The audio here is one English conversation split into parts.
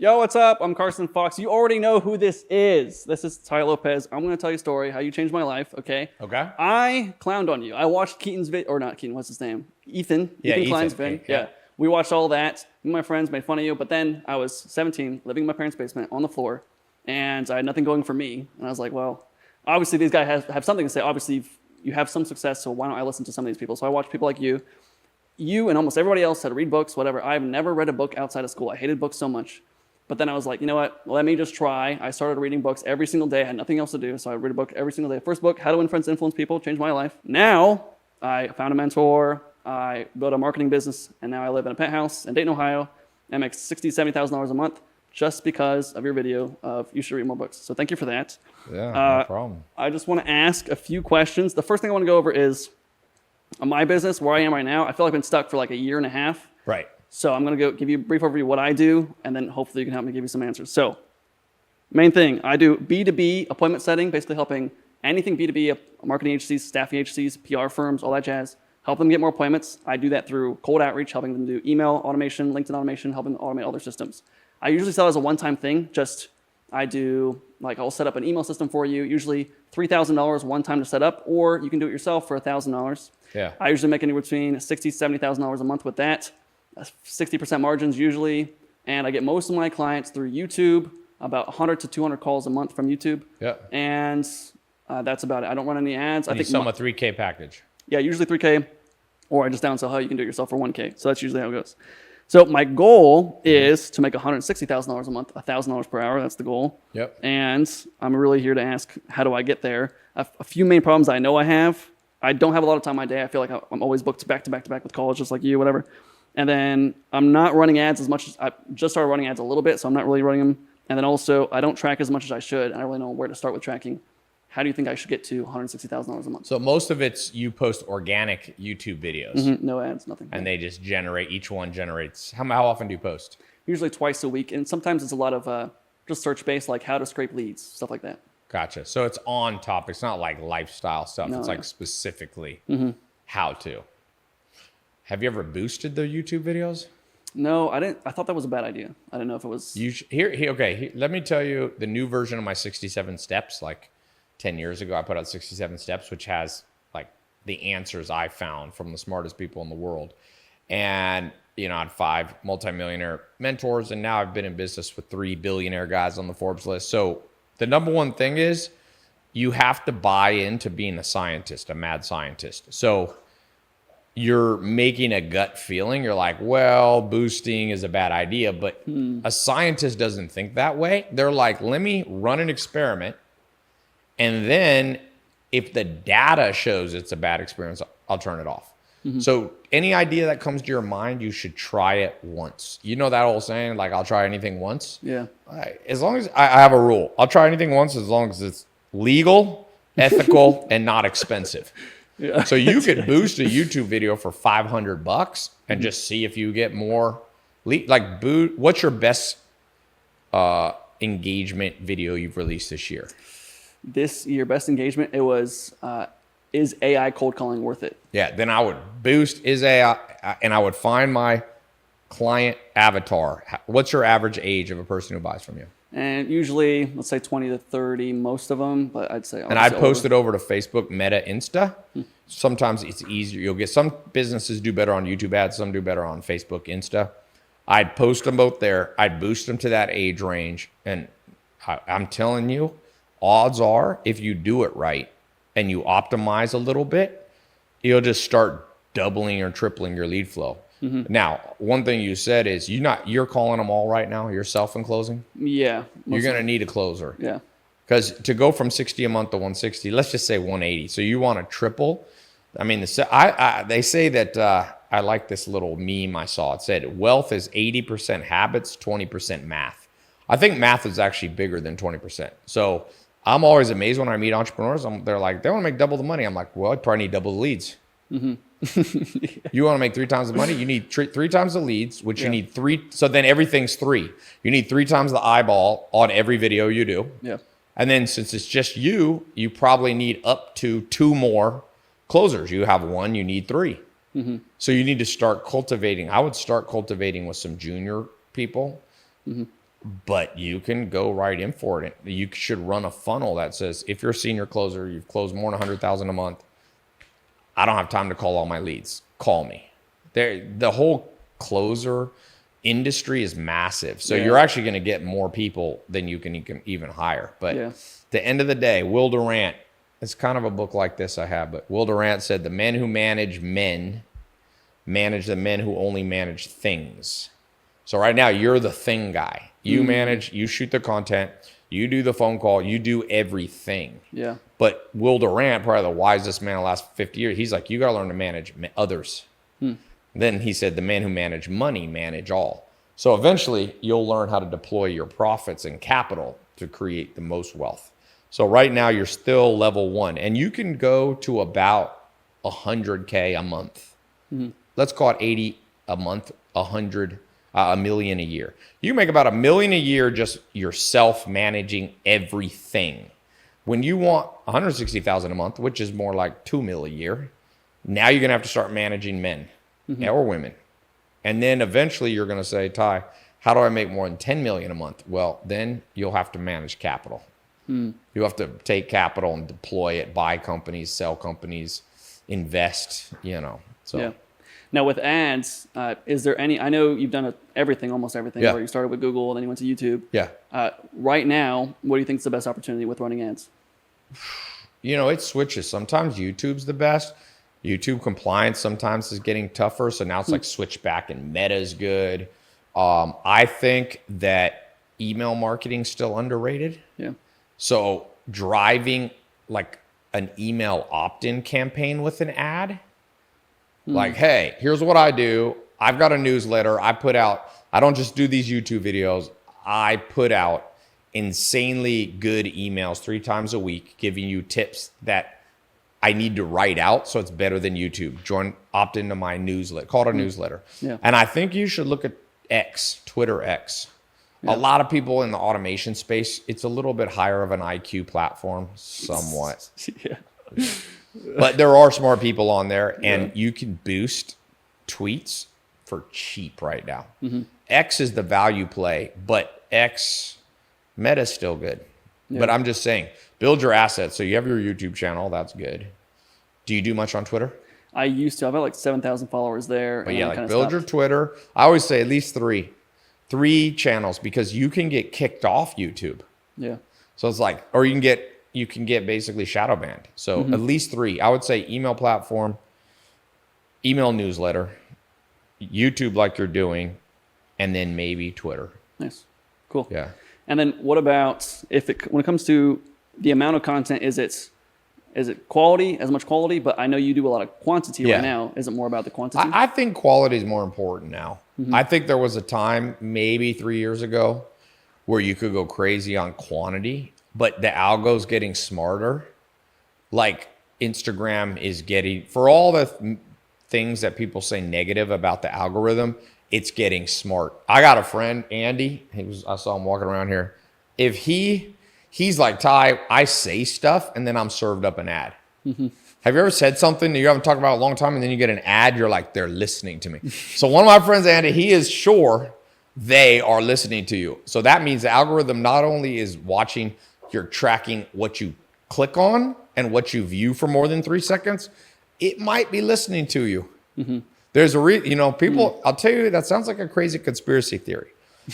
Yo, what's up? I'm Carson Fox. You already know who this is. This is Ty Lopez. I'm going to tell you a story, how you changed my life, okay? Okay. I clowned on you. I watched Keaton's video, or not Keaton, what's his name? Ethan Klein's video. Okay, Yeah. We watched all that. Me and my friends made fun of you, but then I was 17, living in my parents' basement on the floor, and I had nothing going for me. And I was like, well, obviously these guys have something to say. Obviously, you have some success, so why don't I listen to some of these people? So I watched people like you. You and almost everybody else had to read books, whatever. I've never read a book outside of school. I hated books so much. But then I was like, you know what? Let me just try. I started reading books every single day. I had nothing else to do, so I read a book every single day. First book, How to Win Friends, Influence People, changed my life. Now, I found a mentor. I built a marketing business, and now I live in a penthouse in Dayton, Ohio, and make $60,000, $70,000 a month just because of your video of you should read more books. So thank you for that. Yeah, no problem. I just want to ask a few questions. The first thing I want to go over is my business, where I am right now. I feel like I've been stuck for like a year and a half. Right. So I'm going to give you a brief overview of what I do, and then hopefully you can help me give you some answers. So main thing, I do B2B appointment setting, basically helping anything B2B, marketing agencies, staffing agencies, PR firms, all that jazz, help them get more appointments. I do that through cold outreach, helping them do email automation, LinkedIn automation, helping them automate all their systems. I usually sell as a one-time thing. I'll set up an email system for you, usually $3,000 one time to set up, or you can do it yourself for $1,000. Yeah. I usually make anywhere between $60,000, $70,000 a month with that. 60% margins usually, and I get most of my clients through YouTube, about 100 to 200 calls a month from YouTube. Yeah. And that's about it. I don't run any ads. And you sell them a 3K package. Yeah, usually 3K, or I just downsell how you can do it yourself for 1K. So that's usually how it goes. So my goal is to make $160,000 a month, $1,000 per hour. That's the goal. Yep. And I'm really here to ask, how do I get there? A few main problems I know I have. I don't have a lot of time in my day. I feel like I'm always booked back to back to back with college, just like you, whatever. And then I'm not running ads as much as I just started running ads a little bit, so I'm not really running them. And then also, I don't track as much as I should. I don't really know where to start with tracking. How do you think I should get to $160,000 a month? So most of it's you post organic YouTube videos. Mm-hmm. No ads, nothing. And they just generate, each one generates. How often do you post? Usually twice a week. And sometimes it's a lot of just search-based, like how to scrape leads, stuff like that. Gotcha. So it's on topic. It's not like lifestyle stuff. No, it's like specifically how to. Have you ever boosted the YouTube videos? No, I didn't. I thought that was a bad idea. I didn't know if it was. Let me tell you the new version of my 67 steps. Like 10 years ago, I put out 67 steps, which has like the answers I found from the smartest people in the world. And, I had 5 multimillionaire mentors, and now I've been in business with 3 billionaire guys on the Forbes list. So the number one thing is you have to buy into being a scientist, a mad scientist. So you're making a gut feeling. You're like, well, boosting is a bad idea, but a scientist doesn't think that way. They're like, let me run an experiment. And then if the data shows it's a bad experience, I'll turn it off. Mm-hmm. So any idea that comes to your mind, you should try it once. You know that old saying, like, I'll try anything once? Yeah. As long as I have a rule, I'll try anything once as long as it's legal, ethical, and not expensive. Yeah. So you could boost a YouTube video for $500 and just see if you get more. What's your best engagement video you've released this year? This year, best engagement, it was, is AI cold calling worth it? Yeah, then I would boost is AI, and I would find my client avatar. What's your average age of a person who buys from you? And usually, let's say 20 to 30, most of them, but I'd say. And I'd post it over to Facebook, Meta, Insta. Sometimes it's easier. You'll get some businesses do better on YouTube ads, some do better on Facebook, Insta. I'd post them both there. I'd boost them to that age range. And I'm telling you, odds are, if you do it right and you optimize a little bit, you'll just start doubling or tripling your lead flow. Mm-hmm. Now, one thing you said is you're calling them all right now, yourself and closing? Yeah. You're going to need a closer. Yeah. Because to go from 60 a month to 160, let's just say 180. So you want to triple. I mean, they say that I like this little meme I saw. It said wealth is 80% habits, 20% math. I think math is actually bigger than 20%. So I'm always amazed when I meet entrepreneurs. They're like, they want to make double the money. I'm like, well, I probably need double the leads. Mm-hmm. You want to make 3 times the money? You need 3 times the leads, which you need 3. So then everything's 3. You need 3 times the eyeball on every video you do. Yeah. And then since it's just you probably need up to 2 more closers. You have 1, you need 3. Mm-hmm. So you need to start cultivating. I would start cultivating with some junior people. Mm-hmm. but you can go right in for it. You should run a funnel that says, if you're a senior closer, you've closed more than 100,000 a month, I don't have time to call all my leads. Call me. The whole closer industry is massive. So you're actually going to get more people than you can even hire. But the end of the day, Will Durant, it's kind of a book like this I have, but Will Durant said, the men who manage men manage the men who only manage things. So right now, you're the thing guy. You manage, you shoot the content, you do the phone call, you do everything. Yeah. But Will Durant, probably the wisest man in the last 50 years, he's like, you got to learn to manage others. Then he said, the men who manage money manage all. So eventually, you'll learn how to deploy your profits and capital to create the most wealth. So right now, you're still level 1. And you can go to about 100K a month. Let's call it 80 a month, 100, a million a year. You make about $1 million a year just yourself managing everything. When you want 160,000 a month, which is more like 2 mil a year, now you're gonna have to start managing men or women. And then eventually you're gonna say, Ty, how do I make more than 10 million a month? Well, then you'll have to manage capital. You have to take capital and deploy it, buy companies, sell companies, invest, so. Yeah. Now with ads, is there any, I know you've done everything, almost everything, where you started with Google and then you went to YouTube. Yeah. Right now, what do you think is the best opportunity with running ads? It switches. Sometimes YouTube's the best. YouTube compliance sometimes is getting tougher. So now it's like switch back and Meta's good. I think that email marketing's still underrated. Yeah. So driving like an email opt-in campaign with an ad, like, hey, here's what I do. I've got a newsletter. I don't just do these YouTube videos. I put out insanely good emails 3 times a week, giving you tips that I need to write out. So it's better than YouTube. Opt into my newsletter, call it a newsletter. Yeah. And I think you should look at X, Twitter X. Yeah. A lot of people in the automation space, it's a little bit higher of an IQ platform, somewhat. Yeah. But there are smart people on there, and you can boost tweets for cheap right now. X is the value play, but Meta's still good. Yeah. But I'm just saying, build your assets. So you have your YouTube channel. That's good. Do you do much on Twitter? I used to. I've got like 7,000 followers there. But yeah, build your Twitter. I always say at least 3 channels, because you can get kicked off YouTube. Yeah. So it's like, or you can get basically shadow banned. So at least 3. I would say email platform, email newsletter, YouTube like you're doing, and then maybe Twitter. Nice. Cool. Yeah. And then what about when it comes to the amount of content, is it quality, as much quality? But I know you do a lot of quantity right now. Is it more about the quantity? I think quality is more important now. I think there was a time, maybe 3 years ago, where you could go crazy on quantity, but the algo's getting smarter. Like Instagram is getting, for all the things that people say negative about the algorithm, it's getting smart. I got a friend, Andy. I saw him walking around here. If he's like, Ty, I say stuff and then I'm served up an ad. Have you ever said something that you haven't talked about in a long time and then you get an ad? You're like, they're listening to me. So one of my friends, Andy, he is sure they are listening to you. So that means the algorithm not only is watching, you're tracking what you click on and what you view for more than 3 seconds. It might be listening to you. There's people, I'll tell you, that sounds like a crazy conspiracy theory.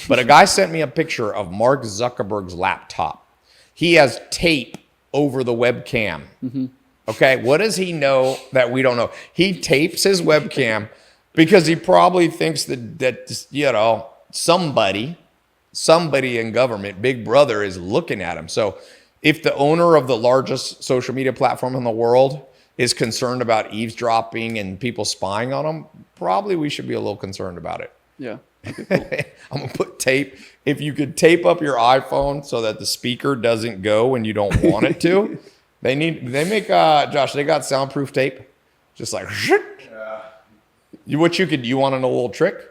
But a guy sent me a picture of Mark Zuckerberg's laptop. He has tape over the webcam. Okay, what does he know that we don't know? He tapes his webcam because he probably thinks that somebody in government, Big Brother, is looking at him. So if the owner of the largest social media platform in the world is concerned about eavesdropping and people spying on him, probably we should be a little concerned about it. Yeah. Okay, cool. I'm going to put tape. If you could tape up your iPhone so that the speaker doesn't go when you don't want it to. Josh, they got soundproof tape. Just like, you want to know a little trick?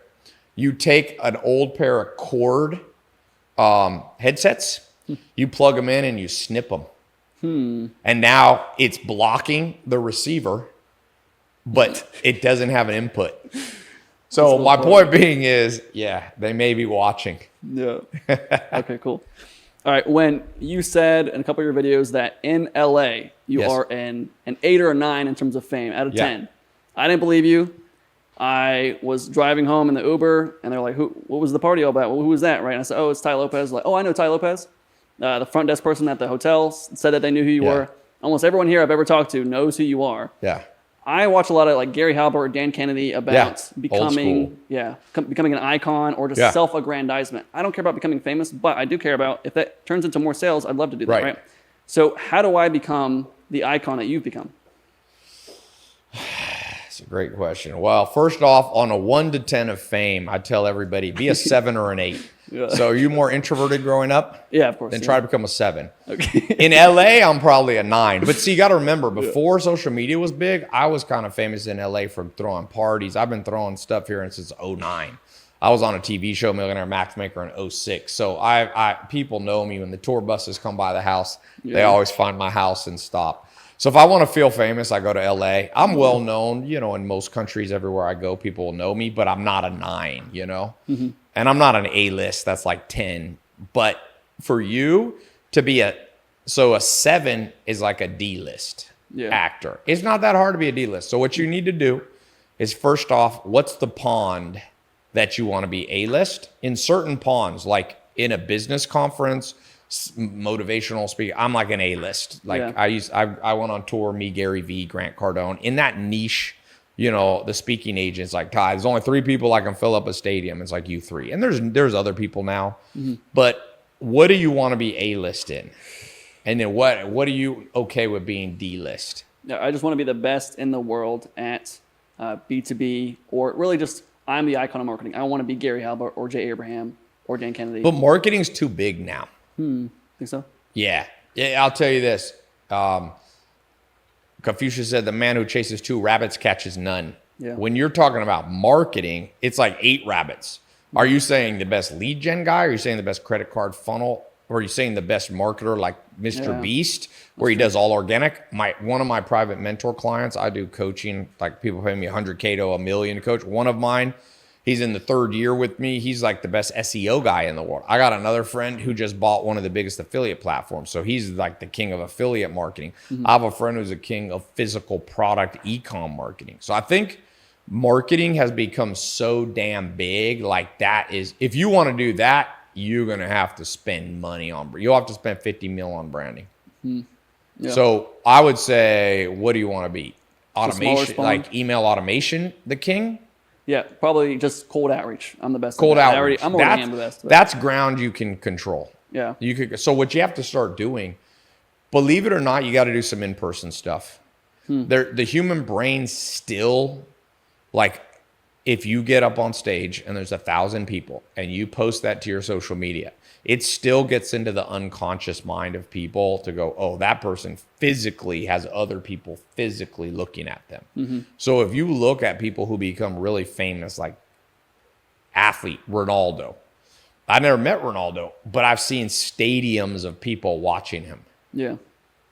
You take an old pair of cord headsets, you plug them in and you snip them. And now it's blocking the receiver, but it doesn't have an input. So my point being is, yeah, they may be watching. Yeah. Okay, cool. All right. When you said in a couple of your videos that in LA you Yes. are an 8 or a 9 in terms of fame out of Yeah. 10, I didn't believe you. I was driving home in the Uber, and they're like, what was the party all about? Well, who was that, right? And I said, oh, it's Ty Lopez. Like, oh, I know Ty Lopez. The front desk person at the hotel said that they knew who you Yeah. were. Almost everyone here I've ever talked to knows who you are. Yeah. I watch a lot of like Gary Halbert or Dan Kennedy about Old becoming, school. becoming an icon or just self-aggrandizement. I don't care about becoming famous, but I do care about if that turns into more sales, I'd love to do that, right? So how do I become the icon that you've become? That's a great question. Well, first off, on a 1 to 10 of fame, I tell everybody be a 7 or an 8. Yeah. So are you more introverted growing up? Yeah, of course. Then try to become a 7. Okay. In LA, I'm probably a 9. But see, you got to remember, before social media was big, I was kind of famous in LA for throwing parties. I've been throwing stuff here since 09. I was on a TV show, Millionaire Matchmaker, in 06. So I people know me when the tour buses come by the house. They always find my house and stop. So if I want to feel famous, I go to LA. I'm well known, in most countries, everywhere I go, people will know me, but I'm not a 9, And I'm not an A-list, that's like 10. But for you to be a 7 is like a D-list actor. It's not that hard to be a D-list. So what you need to do is, first off, what's the pond that you want to be A-list? In certain ponds, like in a business conference, motivational speaker, I'm like an A-list. Like I went on tour, me, Gary V, Grant Cardone, in that niche, the speaking agents, like, Ty, there's only 3 people I can fill up a stadium. It's like you 3. And there's other people now. But what do you want to be A-list in? And then what are you okay with being D-list? Yeah, I just want to be the best in the world at B2B, or really just I'm the icon of marketing. I don't want to be Gary Halbert or Jay Abraham or Dan Kennedy. But marketing's too big now. Think so? Yeah. I'll tell you this. Confucius said, the man who chases 2 rabbits catches none. Yeah. When you're talking about marketing, it's like 8 rabbits. Are you saying the best lead gen guy? Are you saying the best credit card funnel? Or are you saying the best marketer like Mr. Beast, where he does all organic? One of my private mentor clients, I do coaching, like people pay me $100K to $1 million to coach. One of mine, he's in the 3rd year with me. He's like the best SEO guy in the world. I got another friend who just bought one of the biggest affiliate platforms. So he's like the king of affiliate marketing. I have a friend who's a king of physical product e-com marketing. So I think marketing has become so damn big. Like that is, if you want to do that, you're going to have to spend money on, you'll have to spend 50 mil on branding. So I would say, what do you want to be? Automation, like email automation, the king? Yeah, probably just cold outreach. I'm the best. Cold outreach. I'm already the best. That's ground you can control. Yeah. So what you have to start doing, believe it or not, you got to do some in-person stuff. The human brain still, like, if you get up on stage and there's 1,000 people and you post that to your social media, it still gets into the unconscious mind of people to go, oh, that person physically has other people physically looking at them. So if you look at people who become really famous, like athlete Ronaldo, I never met Ronaldo, but I've seen stadiums of people watching him. Yeah.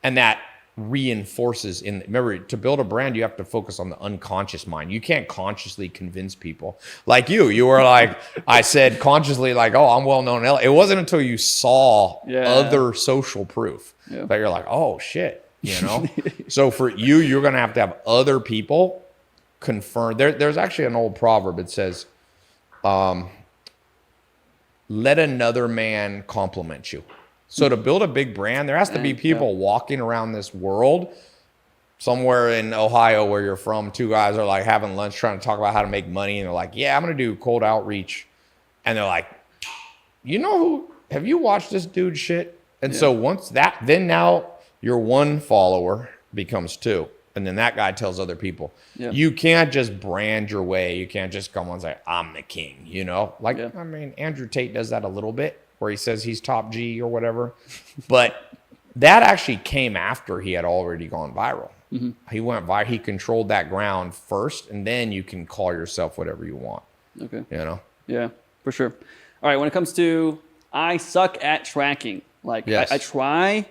And that reinforces remember, to build a brand, you have to focus on the unconscious mind. You can't consciously convince people. Like you were like, I said consciously, like, oh, I'm well known in LA. It wasn't until you saw other social proof that you're like, oh shit, So for you're going to have other people confirm. There's actually an old proverb. It says, let another man compliment you. So to build a big brand, there has to be people walking around this world. Somewhere in Ohio where you're from, 2 guys are like having lunch trying to talk about how to make money. And they're like, yeah, I'm going to do cold outreach. And they're like, have you watched this dude shit? And so once that, then now your 1 follower becomes 2. And then that guy tells other people. You can't just brand your way. You can't just come on and say, I'm the king, I mean, Andrew Tate does that a little bit, where he says he's top G or whatever. But that actually came after he had already gone viral. He went viral. He controlled that ground first, and then you can call yourself whatever you want. Okay. Yeah, for sure. All right, when it comes to, I suck at tracking. Like, I try,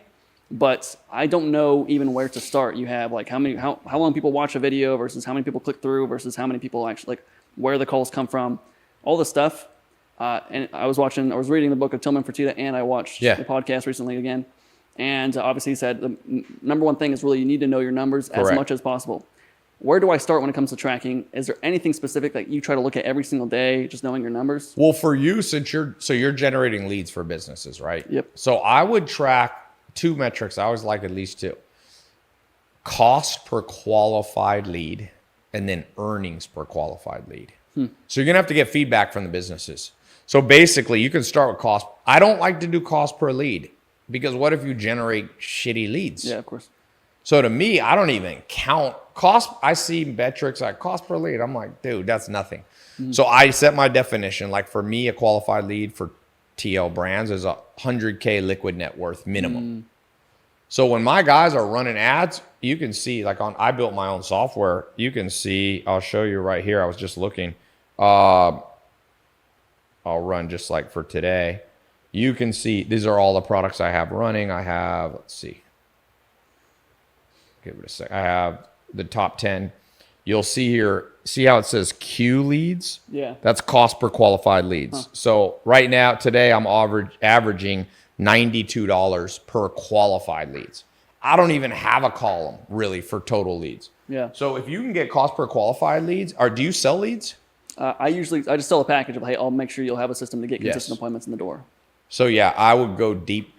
but I don't know even where to start. You have like how long people watch a video versus how many people click through versus how many people actually, like, where the calls come from, all this stuff. And I was reading the book of Tillman Fertitta, and I watched the podcast recently again. And obviously he said the number one thing is really you need to know your numbers as much as possible. Where do I start when it comes to tracking? Is there anything specific that you try to look at every single day, just knowing your numbers? Well, for you, since you're generating leads for businesses, right? Yep. So I would track 2 metrics. I always like at least 2. Cost per qualified lead, and then earnings per qualified lead. So you're going to have to get feedback from the businesses. So basically, you can start with cost. I don't like to do cost per lead because what if you generate shitty leads? Yeah, of course. So to me, I don't even count cost. I see metrics like cost per lead. I'm like, dude, that's nothing. So I set my definition. Like for me, a qualified lead for TL brands is 100K liquid net worth minimum. So when my guys are running ads, you can see like I built my own software. You can see, I'll show you right here. I was just looking. I'll run just like for today. You can see these are all the products I have running. I have, let's see. Give it a sec. I have the top 10. You'll see here, see how it says Q leads? Yeah. That's cost per qualified leads. So right now, today, I'm averaging $92 per qualified leads. I don't even have a column really for total leads. Yeah. So if you can get cost per qualified leads, or do you sell leads? I just sell a package of, hey, I'll make sure you'll have a system to get consistent appointments in the door. So yeah, I would go deep.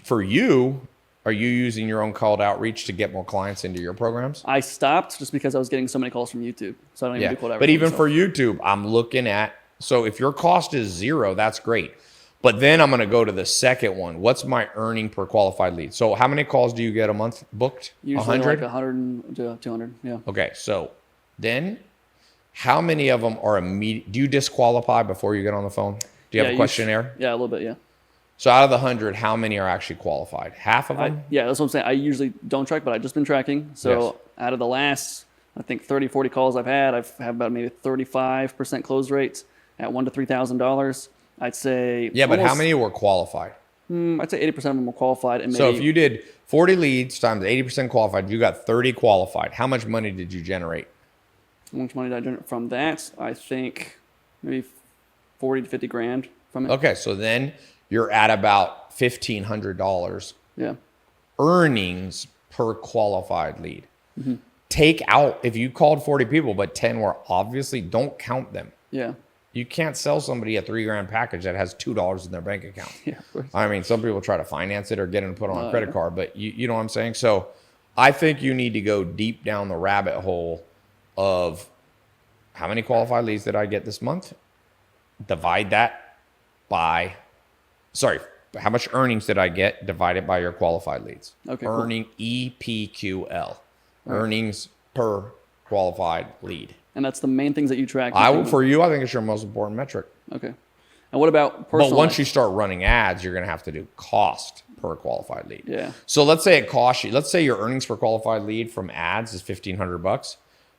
For you, are you using your own called outreach to get more clients into your programs? I stopped just because I was getting so many calls from YouTube. So I don't even do cold outreach. But even for YouTube, I'm looking at, so if your cost is 0, that's great. But then I'm going to go to the second one. What's my earning per qualified lead? So how many calls do you get a month booked? Usually 100? Like 100 to 200, yeah. Okay, so then how many of them are immediate? Do you disqualify before you get on the phone? Do you have a questionnaire? Yeah, a little bit, yeah. So out of the 100, how many are actually qualified? Half of them? Yeah, that's what I'm saying. I usually don't track, but I've just been tracking. So out of the last, I think 30, 40 calls I've had about maybe 35% close rates at $1,000 to $3,000. I'd say. Yeah, but how many were qualified? I'd say 80% of them were qualified. And so if you did 40 leads times 80% qualified, you got 30 qualified. How much money did you generate? How much money did I generate from that? I think maybe 40 to 50 grand from it. Okay, so then you're at about $1,500 earnings per qualified lead. Take out, if you called 40 people, but 10 were obviously, don't count them. Yeah. You can't sell somebody a $3,000 package that has $2 in their bank account. Yeah, of course. I mean, some people try to finance it or get it and put it on a credit card, but you know what I'm saying? So I think you need to go deep down the rabbit hole of how many qualified leads did I get this month? Divide that by, how much earnings did I get? Divide it by your qualified leads. Okay. Earning EPQL, earnings per qualified lead. And that's the main things that you track. For you, I think it's your most important metric. Okay. And what about personal? But once you start running ads, you're going to have to do cost per qualified lead. Yeah. So let's say it costs you. Let's say your earnings per qualified lead from ads is $1,500,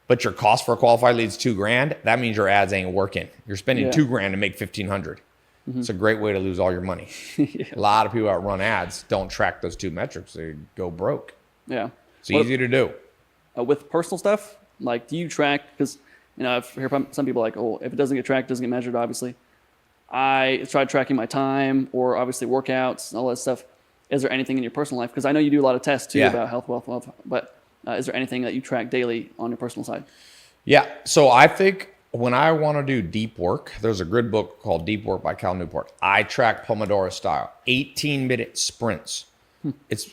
but your cost for a qualified lead is $2,000. That means your ads ain't working. You're spending $2,000 to make $1,500. It's a great way to lose all your money. A lot of people that run ads don't track those 2 metrics. They go broke. Yeah. It's easy to do. With personal stuff, like, do you track? Because I've heard some people like, oh, if it doesn't get tracked, it doesn't get measured. Obviously, I tried tracking my time or obviously workouts and all that stuff. Is there anything in your personal life? Because I know you do a lot of tests too about health, wealth, but is there anything that you track daily on your personal side? Yeah. So I think when I want to do deep work, there's a good book called Deep Work by Cal Newport. I track Pomodoro style, 18-minute sprints.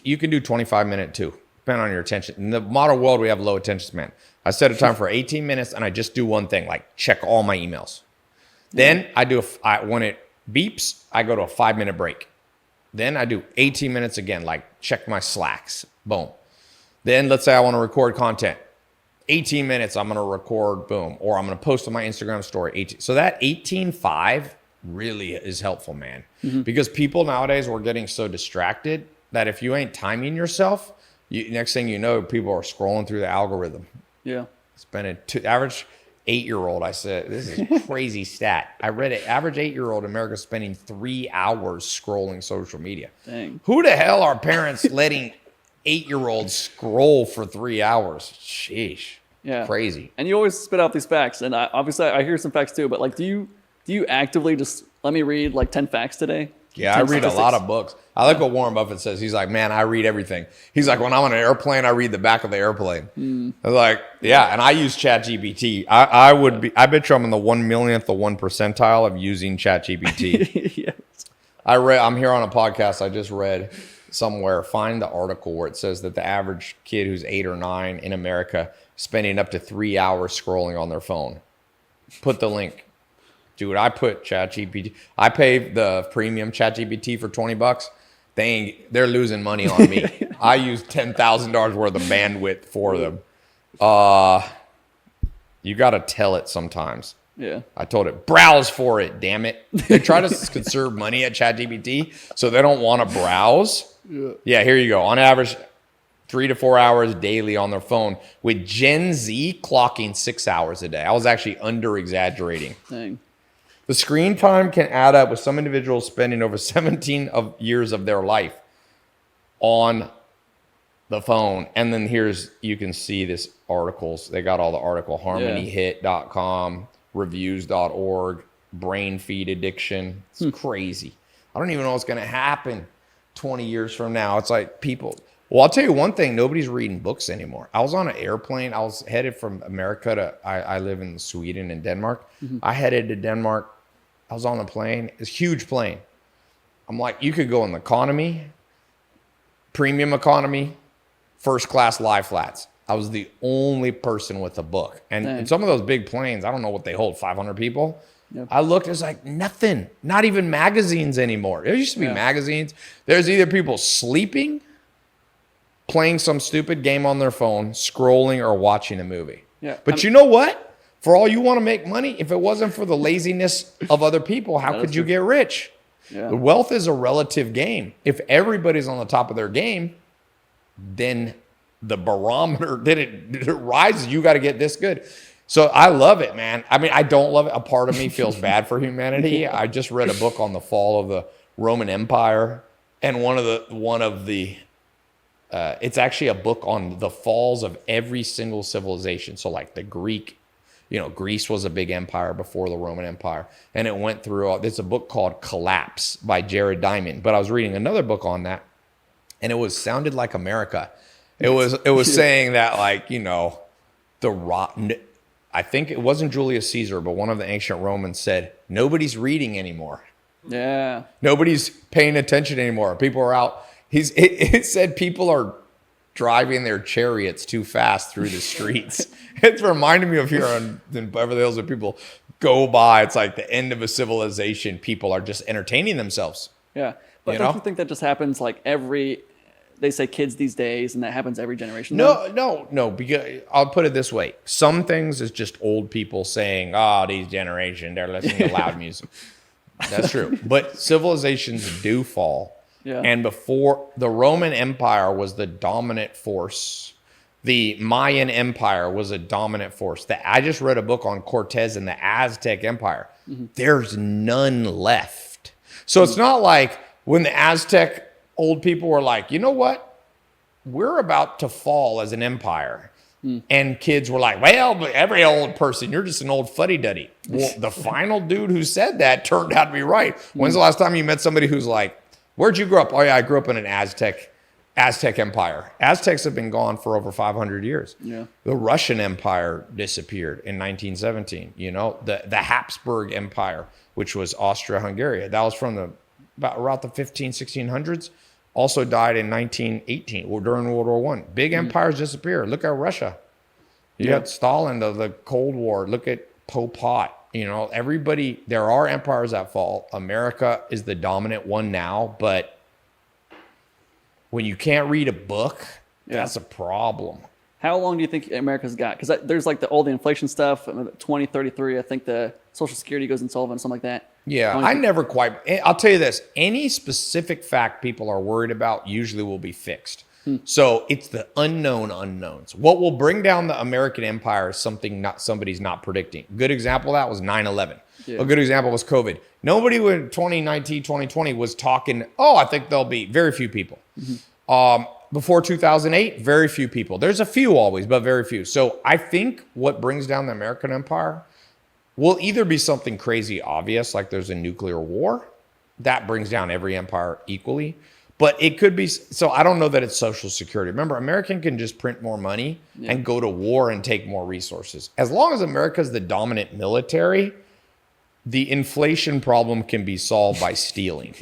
You can do 25-minute too, depending on your attention. In the modern world, we have low attention span. I set a time for 18 minutes and I just do one thing, like check all my emails. Then I do, when it beeps, I go to a 5-minute break. Then I do 18 minutes again, like check my Slacks, boom. Then let's say I want to record content. 18 minutes, I'm going to record, boom. Or I'm going to post on my Instagram story. So that 18-5 really is helpful, man. Because people nowadays, we're getting so distracted that if you ain't timing yourself, next thing you know, people are scrolling through the algorithm. Yeah. Spending average 8-year-old, I said, this is a crazy stat. I read it. Average 8-year-old in America spending 3 hours scrolling social media. Dang. Who the hell are parents letting 8-year-olds scroll for 3 hours? Sheesh. Yeah. Crazy. And you always spit out these facts, and obviously I hear some facts too. But like, do you actively just let me read like 10 facts today? Yeah, 10 I read statistics? a lot of books. I like what Warren Buffett says. He's like, man, I read everything. He's like, when I'm on an airplane, I read the back of the airplane. I'm like, yeah, and I use ChatGPT. I bet you I'm in the 1 millionth, the 1 percentile of using ChatGPT. Yes. I'm here on a podcast. I just read somewhere, find the article where it says that the average kid who's 8 or 9 in America spending up to 3 hours scrolling on their phone. Put the link. Dude, I put ChatGPT. I pay the premium ChatGPT for $20. They're losing money on me. I use $10,000 worth of bandwidth for them. You got to tell it sometimes. Yeah. I told it, browse for it, damn it. They try to conserve money at ChatGPT, so they don't want to browse. Yeah, here you go. On average, 3 to 4 hours daily on their phone, with Gen Z clocking 6 hours a day. I was actually under-exaggerating. Dang. The screen time can add up, with some individuals spending over 17 years of their life on the phone. And then you can see this articles. They got all the article, harmonyhit.com, reviews.org, brain feed addiction. It's crazy. I don't even know what's going to happen 20 years from now. It's like people... Well, I'll tell you one thing. Nobody's reading books anymore. I was on an airplane. I was headed from America to... I live in Sweden and Denmark. I headed to Denmark. I was on a plane. It's a huge plane. I'm like, you could go in the economy, premium economy, first class lie flats. I was the only person with a book. And in some of those big planes, I don't know what they hold, 500 people. Yep. I looked, it's like nothing. Not even magazines anymore. There used to be magazines. There's either people sleeping, playing some stupid game on their phone, scrolling, or watching a movie. Yeah. But you know what? For all you want to make money, if it wasn't for the laziness of other people, how could you get rich? Yeah. The wealth is a relative game. If everybody's on the top of their game, then the barometer, then it rises. You got to get this good. So I love it, man. I mean, I don't love it. A part of me feels bad for humanity. I just read a book on the fall of the Roman Empire, and one of the it's actually a book on the falls of every single civilization. So like the Greek, Greece was a big empire before the Roman Empire, and it went through. It's a book called Collapse by Jared Diamond. But I was reading another book on that, and it sounded like America. It was saying that, like, the rotten. I think it wasn't Julius Caesar, but one of the ancient Romans said, nobody's reading anymore. Yeah. Nobody's paying attention anymore. People are out. It said people are driving their chariots too fast through the streets. It's reminding me of here in Beverly Hills, when people go by. It's like the end of a civilization. People are just entertaining themselves. Yeah. But don't you think that just happens like they say kids these days, and that happens every generation? No. Because I'll put it this way. Some things is just old people saying, these generation, they're listening to loud music. That's true. But civilizations do fall. Yeah. And before, the Roman Empire was the dominant force. The Mayan Empire was a dominant force. I just read a book on Cortez and the Aztec Empire. Mm-hmm. There's none left. So it's not like when the Aztec old people were like, you know what? We're about to fall as an empire. And kids were like, well, every old person, you're just an old fuddy-duddy. Well, the final dude who said that turned out to be right. When's the last time you met somebody who's like, where'd you grow up? Oh, yeah, I grew up in an Aztec Empire. Aztecs have been gone for over 500 years. Yeah. The Russian Empire disappeared in 1917. The Habsburg Empire, which was Austria-Hungary, that was from around the 1600s. Also died in 1918 or during World War I. Big empires disappear. Look at Russia. You got Stalin, the Cold War. Look at Pol Pot. Everybody, there are empires that fall. America is the dominant one now, but when you can't read a book, that's a problem. How long do you think America's got? Because there's like all the inflation stuff, 2033, I think the Social Security goes insolvent, something like that. Yeah, I'll tell you this, any specific fact people are worried about usually will be fixed. So it's the unknown unknowns. What will bring down the American empire is something somebody's not predicting. Good example of that was 9/11. Yeah. A good example was COVID. Nobody in 2019, 2020 was talking, I think there'll be very few people. before 2008, very few people. There's a few always, but very few. So I think what brings down the American empire will either be something crazy obvious, like there's a nuclear war. That brings down every empire equally. But it could be, so I don't know that it's Social Security. Remember, American can just print more money and go to war and take more resources. As long as America's the dominant military, the inflation problem can be solved by stealing.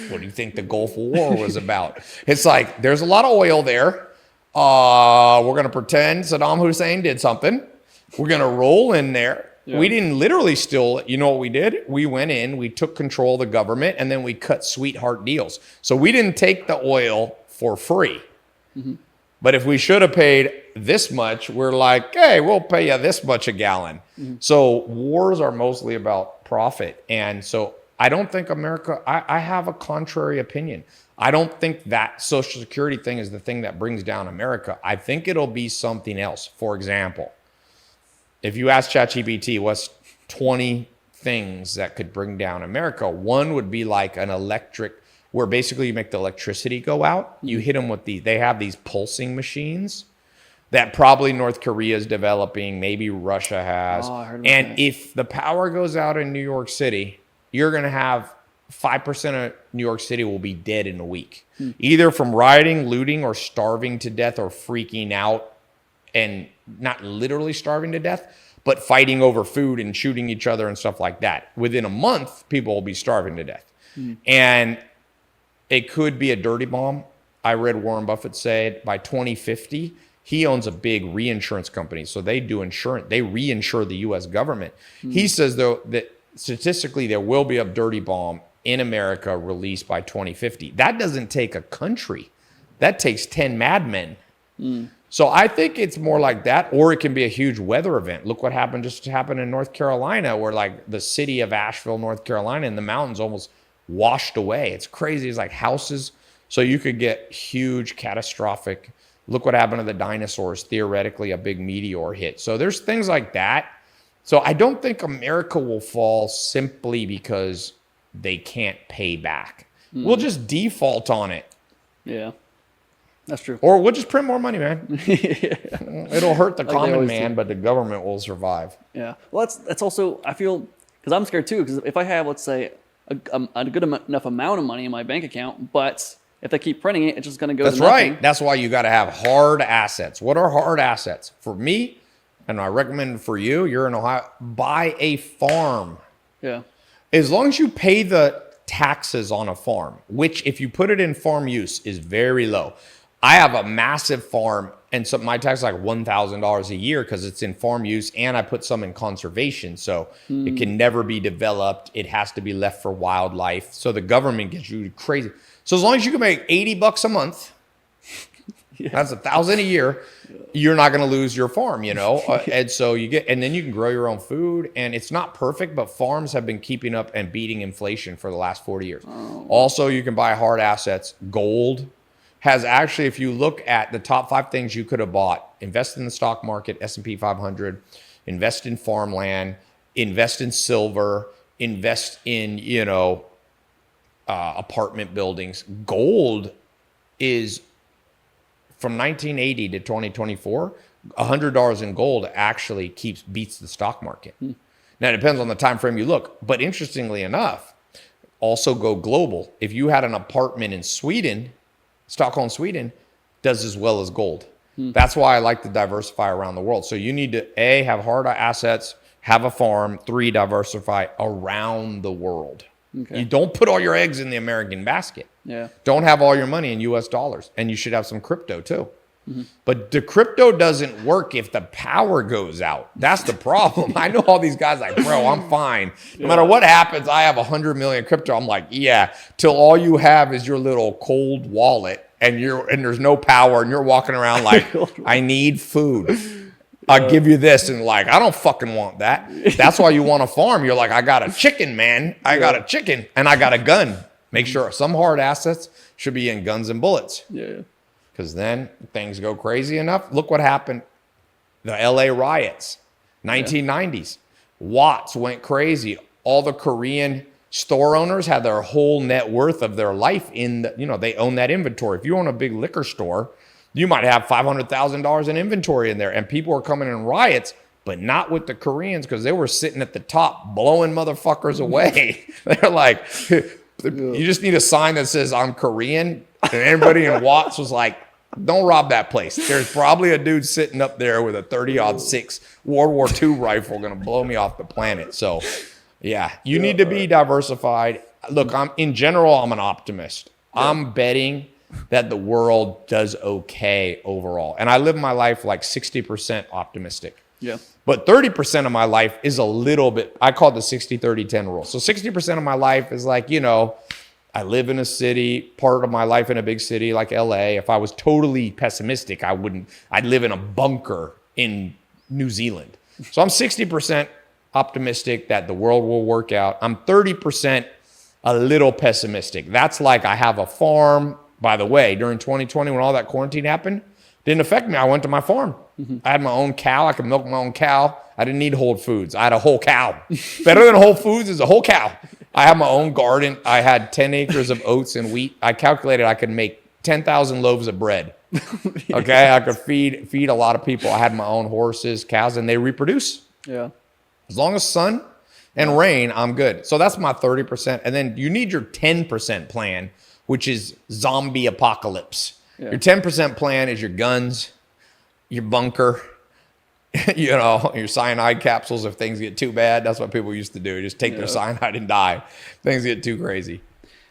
What do you think the Gulf War was about? It's like, there's a lot of oil there. We're going to pretend Saddam Hussein did something. We're going to roll in there. Yeah. We didn't literally steal it. You know what we did? We went in, we took control of the government, and then we cut sweetheart deals. So we didn't take the oil for free. Mm-hmm. But if we should have paid this much, we're like, hey, we'll pay you this much a gallon. Mm-hmm. So wars are mostly about profit. And so I don't think America, I have a contrary opinion. I don't think that Social Security thing is the thing that brings down America. I think it'll be something else. For example, if you ask ChatGPT what's 20 things that could bring down America, one would be like an electric, where basically you make the electricity go out. You hit them with they have these pulsing machines that probably North Korea is developing, maybe Russia has. I heard about and that. If the power goes out in New York City, you're going to have 5% of New York City will be dead in a week, either from rioting, looting, or starving to death, or freaking out, and not literally starving to death, but fighting over food and shooting each other and stuff like that. Within a month, people will be starving to death. And it could be a dirty bomb. I read Warren Buffett say by 2050, he owns a big reinsurance company. So they do insurance. They reinsure the U.S. government. He says, though, that statistically there will be a dirty bomb in America released by 2050. That doesn't take a country. That takes 10 madmen. So I think it's more like that, or it can be a huge weather event. Look what just happened in North Carolina, where like the city of Asheville, North Carolina, and the mountains almost washed away. It's crazy. It's like houses. So you could get huge, catastrophic. Look what happened to the dinosaurs. Theoretically, a big meteor hit. So there's things like that. So I don't think America will fall simply because they can't pay back. We'll just default on it. Yeah. That's true. Or we'll just print more money, man. It'll hurt the Like common man, but the government will survive. Yeah. Well, that's also, I feel, because I'm scared too, because if I have, let's say, a good enough amount of money in my bank account, but if they keep printing it, it's just going to go to nothing. That's right. That's why you got to have hard assets. What are hard assets? For me, and I recommend for you, you're in Ohio, buy a farm. Yeah. As long as you pay the taxes on a farm, which if you put it in farm use is very low. I have a massive farm, and so my tax is like $1,000 a year because it's in farm use, and I put some in conservation. So it can never be developed. It has to be left for wildlife. So the government gets you crazy. So as long as you can make $80 a month, that's $1,000 a year, you're not going to lose your farm, you know? And so and then you can grow your own food, and it's not perfect, but farms have been keeping up and beating inflation for the last 40 years. Also, you can buy hard assets. Gold has actually, if you look at the top 5 things you could have bought, invest in the stock market, S&P 500, invest in farmland, invest in silver, invest in, apartment buildings. Gold is, from 1980 to 2024, $100 in gold actually beats the stock market. Now, it depends on the time frame you look. But interestingly enough, also go global. If you had an apartment in Sweden, Stockholm, Sweden, does as well as gold. That's why I like to diversify around the world. So you need to, A, have hard assets, have a farm, 3, diversify around the world. Okay. You don't put all your eggs in the American basket. Yeah. Don't have all your money in US dollars. And you should have some crypto too. But the crypto doesn't work if the power goes out. That's the problem. I know all these guys like, bro, I'm fine. No matter what happens, I have 100 million crypto. I'm like, yeah, till all you have is your little cold wallet and there's no power and you're walking around like, I need food. I'll give you this. And like, I don't fucking want that. That's why you want a farm. You're like, I got a chicken, man. I got a chicken and I got a gun. Make sure some hard assets should be in guns and bullets. Yeah. Because then things go crazy enough. Look what happened. The LA riots, 1990s. Watts went crazy. All the Korean Store owners have their whole net worth of their life in they own that inventory. If you own a big liquor store, you might have $500,000 in inventory in there, and people are coming in riots, but not with the Koreans because they were sitting at the top blowing motherfuckers away. They're like, you just need a sign that says I'm Korean, and everybody in Watts was like, don't rob that place. There's probably a dude sitting up there with a 30-06 World War II rifle going to blow me off the planet. So, yeah, you need to be diversified. Look, I'm an optimist. Yeah. I'm betting that the world does okay overall. And I live my life like 60% optimistic. Yeah. But 30% of my life is a little bit, I call it the 60-30-10 rule. So 60% of my life is like, I live in a city, part of my life in a big city like LA. If I was totally pessimistic, I'd live in a bunker in New Zealand. So I'm 60% optimistic that the world will work out. I'm 30% a little pessimistic. That's like I have a farm. By the way, during 2020, when all that quarantine happened, didn't affect me. I went to my farm. Mm-hmm. I had my own cow. I could milk my own cow. I didn't need Whole Foods. I had a whole cow. Better than Whole Foods is a whole cow. I have my own garden. I had 10 acres of oats and wheat. I calculated I could make 10,000 loaves of bread. Okay, I could feed a lot of people. I had my own horses, cows, and they reproduce. Yeah. As long as sun and rain, I'm good. So that's my 30%. And then you need your 10% plan, which is zombie apocalypse. Yeah. Your 10% plan is your guns, your bunker, your cyanide capsules if things get too bad. That's what people used to do. Just take their cyanide and die. Things get too crazy.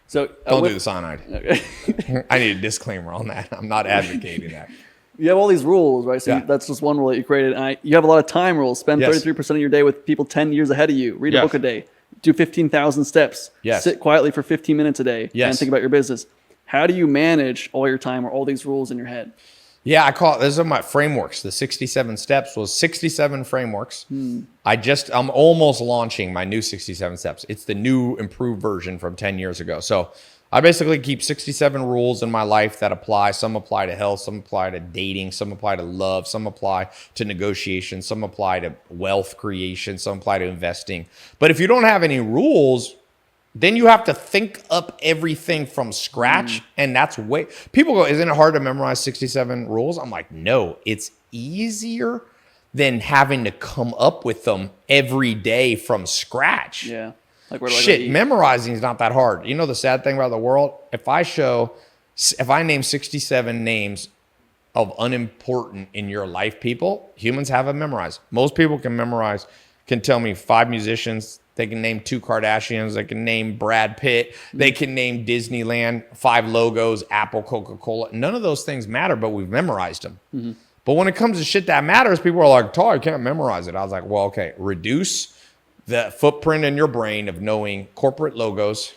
So don't do the cyanide. Okay. I need a disclaimer on that. I'm not advocating that. You have all these rules, right? So that's just one rule that you created. And you have a lot of time rules. Spend 33% of your day with people 10 years ahead of you. Read a book a day. Do 15,000 steps. Yes. Sit quietly for 15 minutes a day. Yes. And think about your business. How do you manage all your time or all these rules in your head? Yeah, I call it, those are my frameworks. The 67 steps was 67 frameworks. I'm almost launching my new 67 steps. It's the new improved version from 10 years ago. So I basically keep 67 rules in my life that apply. Some apply to health, some apply to dating, some apply to love, some apply to negotiation, some apply to wealth creation, some apply to investing. But if you don't have any rules, then you have to think up everything from scratch. And that's people go, isn't it hard to memorize 67 rules? I'm like, no, it's easier than having to come up with them every day from scratch. Yeah. Like memorizing is not that hard. You know the sad thing about the world? If I name 67 names of unimportant in your life people, humans have them memorized. Most people can tell me 5 musicians. They can name 2 Kardashians. They can name Brad Pitt. They can name Disneyland, 5 logos, Apple, Coca-Cola. None of those things matter, but we've memorized them. Mm-hmm. But when it comes to shit that matters, people are like, I can't memorize it. I was like, well, okay, reduce the footprint in your brain of knowing corporate logos,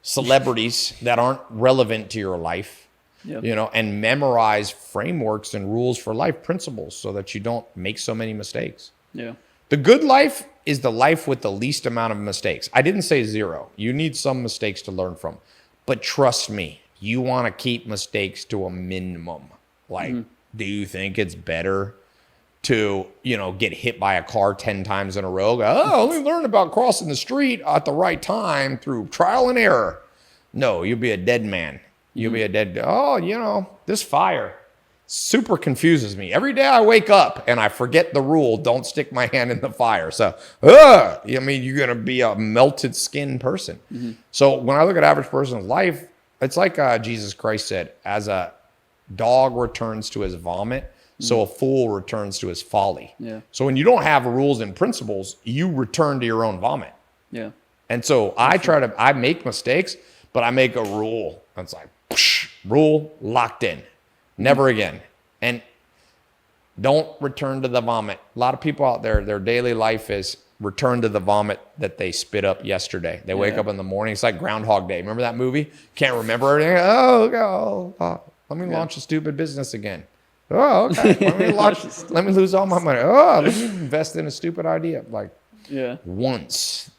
celebrities that aren't relevant to your life, and memorize frameworks and rules for life, principles, so that you don't make so many mistakes. Yeah. The good life is the life with the least amount of mistakes. I didn't say zero. You need some mistakes to learn from. But trust me, you want to keep mistakes to a minimum. Like, do you think it's better to, get hit by a car 10 times in a row? I only learned about crossing the street at the right time through trial and error. No, you'll be a dead man. You'll be a dead, this fire super confuses me. Every day I wake up and I forget the rule, don't stick my hand in the fire. So, you're going to be a melted skin person. Mm-hmm. So when I look at average person's life, it's like Jesus Christ said, as a dog returns to his vomit, so a fool returns to his folly. Yeah. So when you don't have rules and principles, you return to your own vomit. Yeah. And so I make mistakes, but I make a rule. It's like, rule locked in. Never again. And don't return to the vomit. A lot of people out there, their daily life is return to the vomit that they spit up yesterday. They wake up in the morning. It's like Groundhog Day. Remember that movie? Can't remember everything. Let me launch a stupid business again. Oh, okay. Let me lose all my money. Let me invest in a stupid idea. Like once,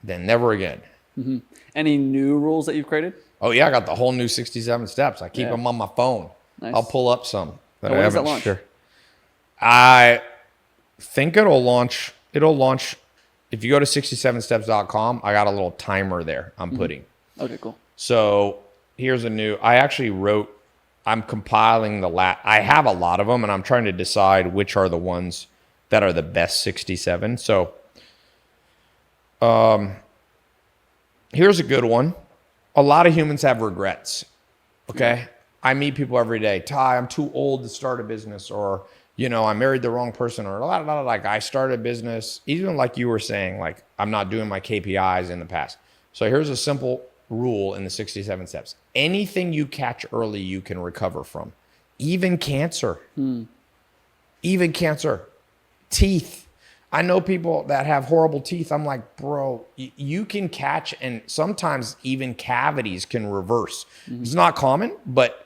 then never again. Mm-hmm. Any new rules that you've created? Oh, yeah. I got the whole new 67 steps. I keep them on my phone. Nice. I'll pull up some. When does that launch? Sure. I think it'll launch if you go to 67steps.com, I got a little timer there I'm putting. Okay, cool. So here's I'm compiling I have a lot of them, and I'm trying to decide which are the ones that are the best 67. So here's a good one. A lot of humans have regrets. Okay. I meet people every day. Ty, I'm too old to start a business, or, I married the wrong person, or like I started a business, even like you were saying, like I'm not doing my KPIs in the past. So here's a simple rule in the 67 steps. Anything you catch early, you can recover from. Even cancer. Even cancer. Teeth. I know people that have horrible teeth. I'm like, bro, you can catch, and sometimes even cavities can reverse. It's not common, but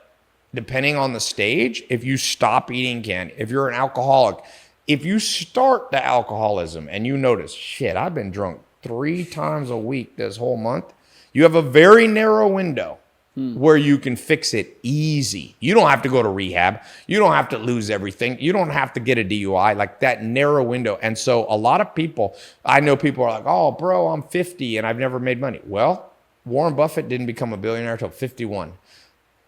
depending on the stage, if you stop eating candy, if you're an alcoholic, if you start the alcoholism and you notice, shit, I've been drunk 3 times a week this whole month, you have a very narrow window where you can fix it easy. You don't have to go to rehab. You don't have to lose everything. You don't have to get a DUI, like that narrow window. And so a lot of people, I know people are like, oh, bro, I'm 50 and I've never made money. Well, Warren Buffett didn't become a billionaire until 51.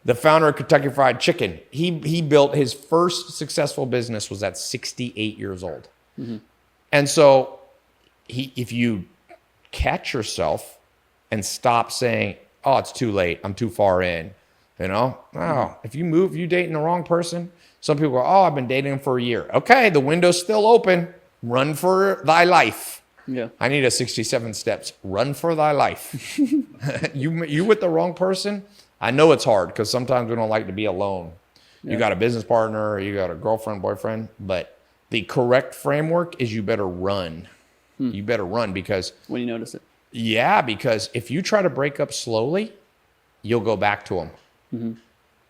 The founder of Kentucky Fried Chicken, he built his first successful business was at 68 years old. And so if you catch yourself and stop saying, oh, it's too late, I'm too far in, if you dating the wrong person, some people go, oh, I've been dating him for a year. Okay, the window's still open. Run for thy life. Yeah. I need a 67 steps. Run for thy life. You with the wrong person, I know it's hard because sometimes we don't like to be alone. Yeah. You got a business partner, you got a girlfriend, boyfriend, but the correct framework is you better run. You better run because when you notice it. Yeah, because if you try to break up slowly, you'll go back to them.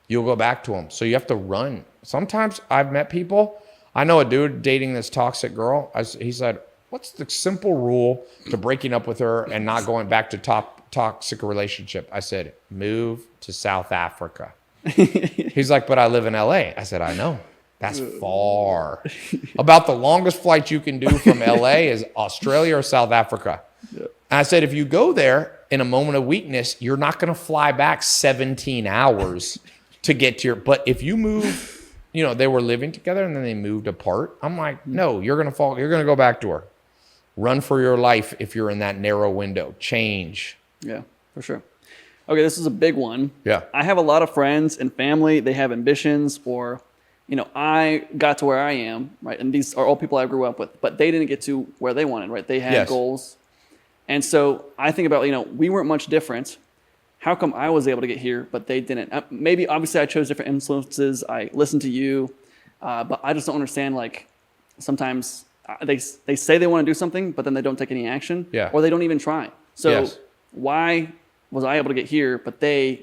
You'll go back to them. So you have to run. Sometimes I've met people. I know a dude dating this toxic girl. He said, what's the simple rule to breaking up with her and not going back to toxic relationship? I said, move to South Africa. He's like, but I live in LA. I said, I know. That's far. About the longest flight you can do from LA is Australia or South Africa. Yeah. And I said, if you go there in a moment of weakness, you're not going to fly back 17 hours to get to but if you move, they were living together and then they moved apart. I'm like, no, you're going to go back to her. Run for your life if you're in that narrow window. Change. Yeah, for sure. Okay, this is a big one. Yeah. I have a lot of friends and family, they have ambitions, or, I got to where I am, right? And these are all people I grew up with, but they didn't get to where they wanted, right? They had goals. And so I think about, we weren't much different. How come I was able to get here, but they didn't? Maybe, obviously, I chose different influences. I listened to you, but I just don't understand, like, sometimes they say they want to do something, but then they don't take any action, or they don't even try. So why was I able to get here, but they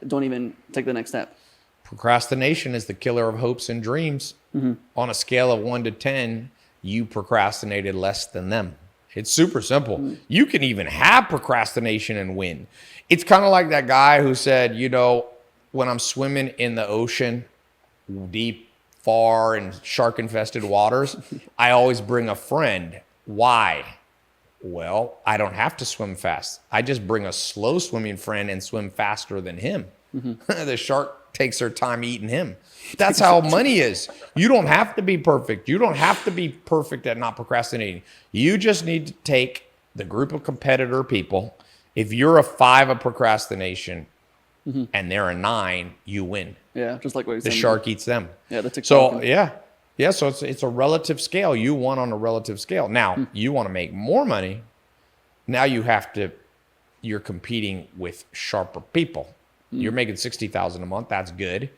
don't even take the next step? Procrastination is the killer of hopes and dreams. On a scale of 1 to 10, you procrastinated less than them. It's super simple. You can even have procrastination and win. It's kind of like that guy who said, when I'm swimming in the ocean, deep, far, and shark-infested waters, I always bring a friend. Why? Well, I don't have to swim fast. I just bring a slow-swimming friend and swim faster than him. The shark takes their time eating him. That's how money is. You don't have to be perfect. You don't have to be perfect at not procrastinating. You just need to take the group of competitor people. If you're a 5 of procrastination and they're a 9, you win. Yeah, just like what you said. The shark eats them. Yeah, that's so yeah. So it's a relative scale. You won on a relative scale. Now you want to make more money. Now you're competing with sharper people. You're making $60,000 a month. That's good.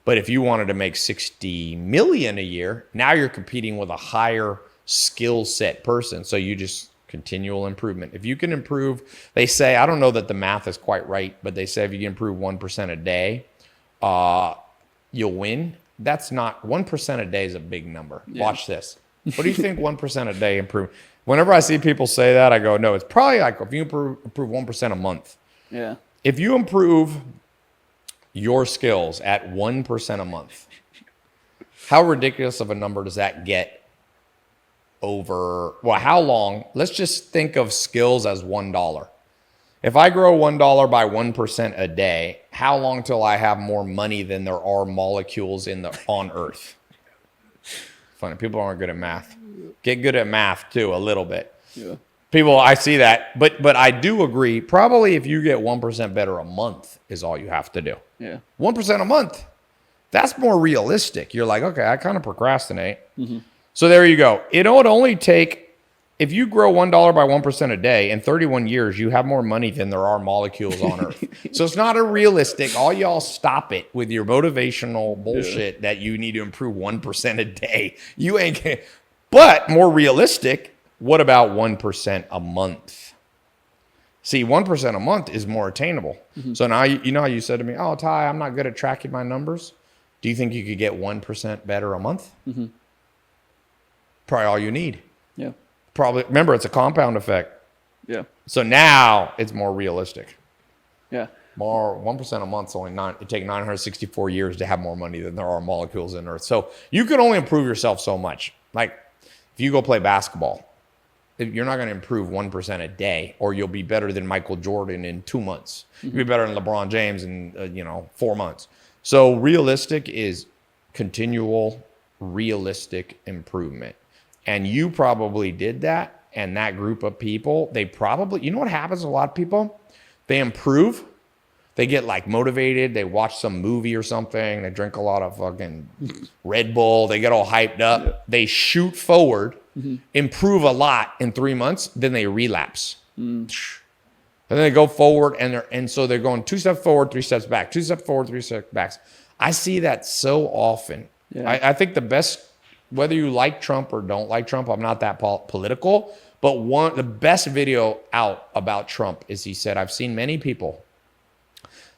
But if you wanted to make $60 million a year, now you're competing with a higher skill set person. So you just continual improvement. If you can improve, they say, I don't know that the math is quite right, but they say if you can improve 1% a day, you'll win. That's not 1% a day is a big number. Yeah. Watch this. What do you think 1% a day improve? Whenever I see people say that, I go, no, it's probably like if you improve 1% a month. Yeah. If you improve your skills at 1% a month, how ridiculous of a number does that get over, well, how long? Let's just think of skills as $1. If I grow $1 by 1% a day, how long till I have more money than there are molecules on Earth? Funny, people aren't good at math. Get good at math too, a little bit. Yeah. People, I see that, but I do agree. Probably if you get 1% better a month is all you have to do. Yeah. 1% a month. That's more realistic. You're like, okay, I kind of procrastinate. So there you go. It would only take, if you grow $1 by 1% a day, in 31 years, you have more money than there are molecules on Earth. So it's not a realistic. All y'all stop it with your motivational bullshit that you need to improve 1% a day. You ain't gonna, but more realistic, what about 1% a month? See, 1% a month is more attainable. So now, you know how you said to me, oh, Ty, I'm not good at tracking my numbers. Do you think you could get 1% better a month? Probably all you need. Yeah. Probably, remember, it's a compound effect. Yeah. So now it's more realistic. Yeah. More 1% a month is only it take 964 years to have more money than there are molecules in Earth. So you can only improve yourself so much. Like if you go play basketball, you're not going to improve 1% a day, or you'll be better than Michael Jordan in 2 months. You'll be better than LeBron James in 4 months. So realistic is continual, realistic improvement. And you probably did that. And that group of people, they probably, you know what happens to a lot of people? They improve. They get like motivated. They watch some movie or something. They drink a lot of fucking Red Bull. They get all hyped up. Yeah. They shoot forward, improve a lot in 3 months. Then they relapse. And then they go forward and so they're going 2 steps forward, 3 steps back, 2 steps forward, 3 steps back. I see that so often. Yeah. I think the best, whether you like Trump or don't like Trump, I'm not that political, but the best video out about Trump is he said, I've seen many people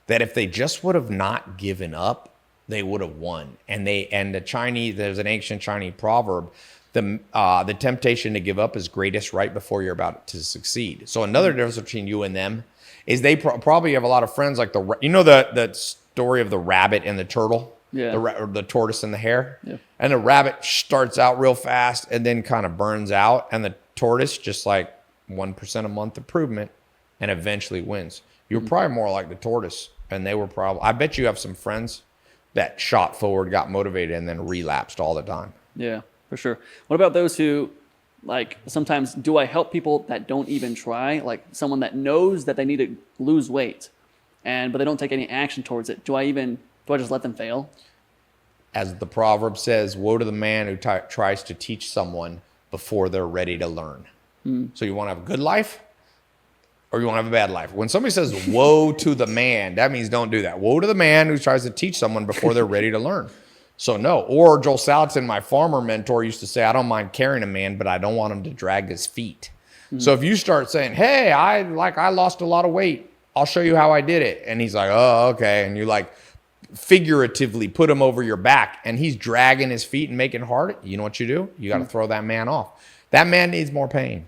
that if they just would have not given up, they would have won. And there's an ancient Chinese proverb, the temptation to give up is greatest right before you're about to succeed. So another difference between you and them is they probably have a lot of friends like the story of the rabbit and the turtle. Yeah. The tortoise and the hare. Yeah. And the rabbit starts out real fast and then kind of burns out. And the tortoise, just like 1% a month improvement, and eventually wins. You're probably more like the tortoise. And they were probably, I bet you have some friends that shot forward, got motivated, and then relapsed all the time. Yeah, for sure. What about those who, like, sometimes do I help people that don't even try? Like someone that knows that they need to lose weight, but they don't take any action towards it. Do I just let them fail? As the proverb says, woe to the man who tries to teach someone before they're ready to learn. So you want to have a good life or you want to have a bad life? When somebody says, woe to the man, that means don't do that. Woe to the man who tries to teach someone before they're ready to learn. So no. Or Joel Salatin, my farmer mentor, used to say, I don't mind carrying a man, but I don't want him to drag his feet. So if you start saying, hey, I lost a lot of weight, I'll show you how I did it. And he's like, oh, okay. And you like figuratively put him over your back and he's dragging his feet and making it hard. You know what you do? You got to throw that man off. That man needs more pain.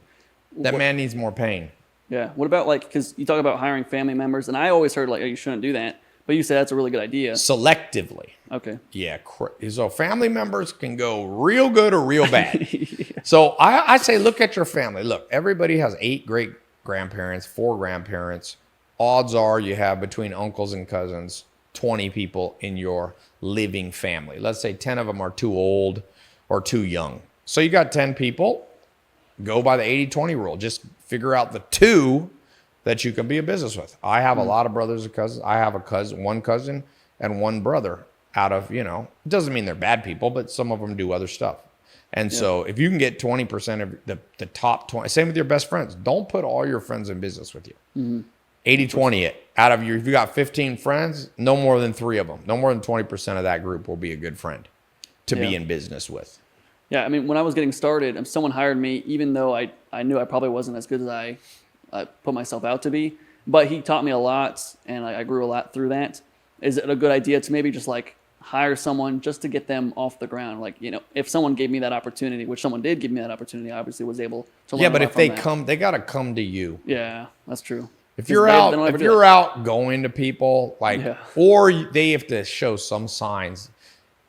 Man needs more pain. Yeah. What about because you talk about hiring family members, and I always heard you shouldn't do that, but you said that's a really good idea. Selectively. Okay. Yeah. So family members can go real good or real bad. Yeah. So I say, look at your family. Look, everybody has 8 great grandparents, 4 grandparents. Odds are you have between uncles and cousins 20 people in your living family. Let's say 10 of them are too old or too young. So you got 10 people. Go by the 80-20 rule. Just figure out the 2 that you can be a business with. I have a lot of brothers and cousins. I have one cousin and 1 brother out of, it doesn't mean they're bad people, but some of them do other stuff. And so if you can get 20% of the top 20, same with your best friends. Don't put all your friends in business with you. 80-20 it. If you got 15 friends, no more than 3 of them, no more than 20% of that group will be a good friend to be in business with. Yeah, I mean, when I was getting started, if someone hired me, even though I knew I probably wasn't as good as I put myself out to be, but he taught me a lot, and I grew a lot through that. Is it a good idea to maybe just hire someone just to get them off the ground? If someone gave me that opportunity, which someone did give me that opportunity, I obviously was able to learn. Yeah, but if they come, they got to come to you. Yeah, that's true. If you're out going to people or they have to show some signs.